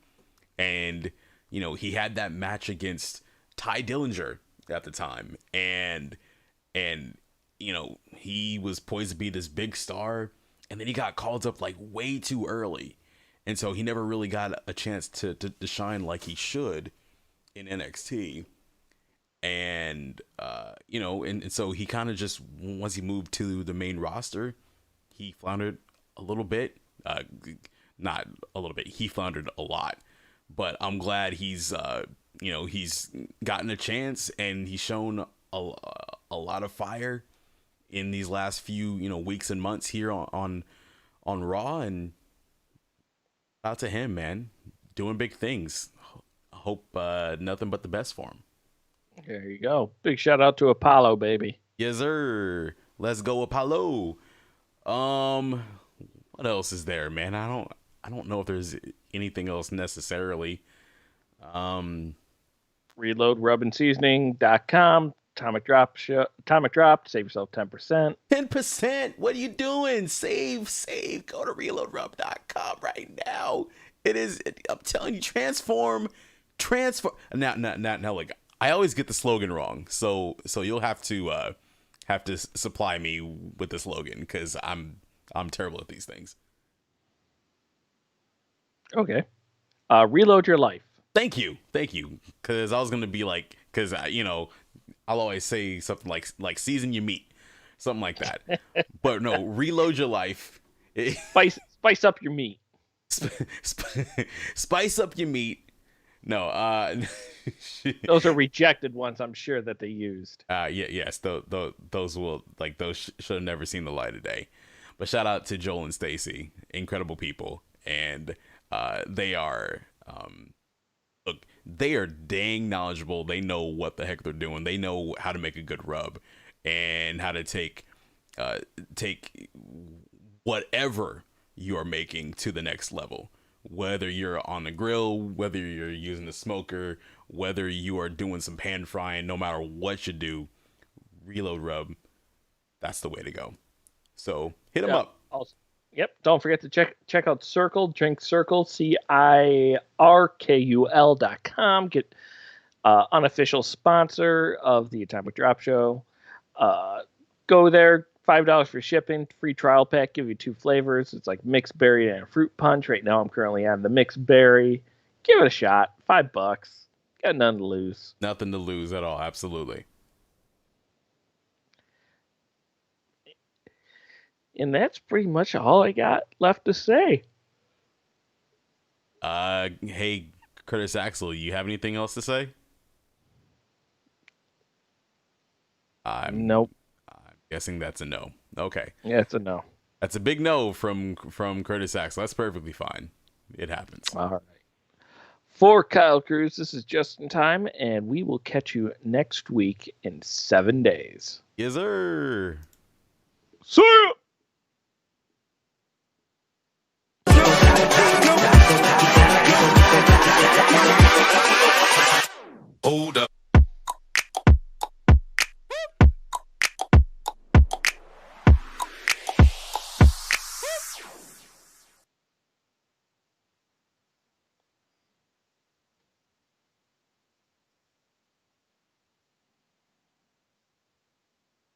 he had that match against Ty Dillinger at the time, and he was poised to be this big star, and then he got called up like way too early, and so he never really got a chance to shine like he should in NXT. And and so he kind of just, once he moved to the main roster, he floundered a little bit. Not a little bit, he floundered a lot. But I'm glad he's he's gotten a chance, and he's shown a lot of fire in these last few weeks and months here on Raw, and shout out to him, man, doing big things. I hope nothing but the best for him. There you go. Big shout out to Apollo, baby. Yes, sir. Let's go, Apollo. What else is there, man? I don't know if there's anything else necessarily. ReloadRubandSeasoning.com. Atomic Drop, save yourself 10%. 10%? What are you doing? Save. Go to ReloadRub.com right now. It is, I'm telling you, transform. Now, like, I always get the slogan wrong, so you'll have to supply me with the slogan, because I'm terrible at these things. Okay. Reload your life. Thank you. Because I was gonna be like, because I'll always say something like season your meat, something like that. But no, reload your life. Spice up your meat. Spice up your meat. No, those are rejected ones. I'm sure that they used. Yes, those should have never seen the light of day. But shout out to Joel and Stacy, incredible people, and they are look, they are dang knowledgeable. They know what the heck they're doing. They know how to make a good rub, and how to take whatever you're making to the next level. Whether you're on the grill, whether you're using the smoker, whether you are doing some pan frying, no matter what you do, Reload Rub, that's the way to go. So hit them up. Also, yep. Don't forget to check out Circle, Drink Circle, CIRKUL.com. Get unofficial sponsor of the Atomic Drop Show. Go there. $5 for shipping, free trial pack, give you 2 flavors. It's like mixed berry and a fruit punch. Right now I'm currently on the mixed berry. Give it a shot. $5. Got nothing to lose. Nothing to lose at all. Absolutely. And that's pretty much all I got left to say. Hey, Curtis Axel, you have anything else to say? Nope. Guessing that's a no. Okay. Yeah, it's a no. That's a big no from Curtis Axel. That's perfectly fine. It happens. All right. For Kyle Cruz, this is Just in Time, and we will catch you next week in 7 days. Yes, sir. See ya! Hold up.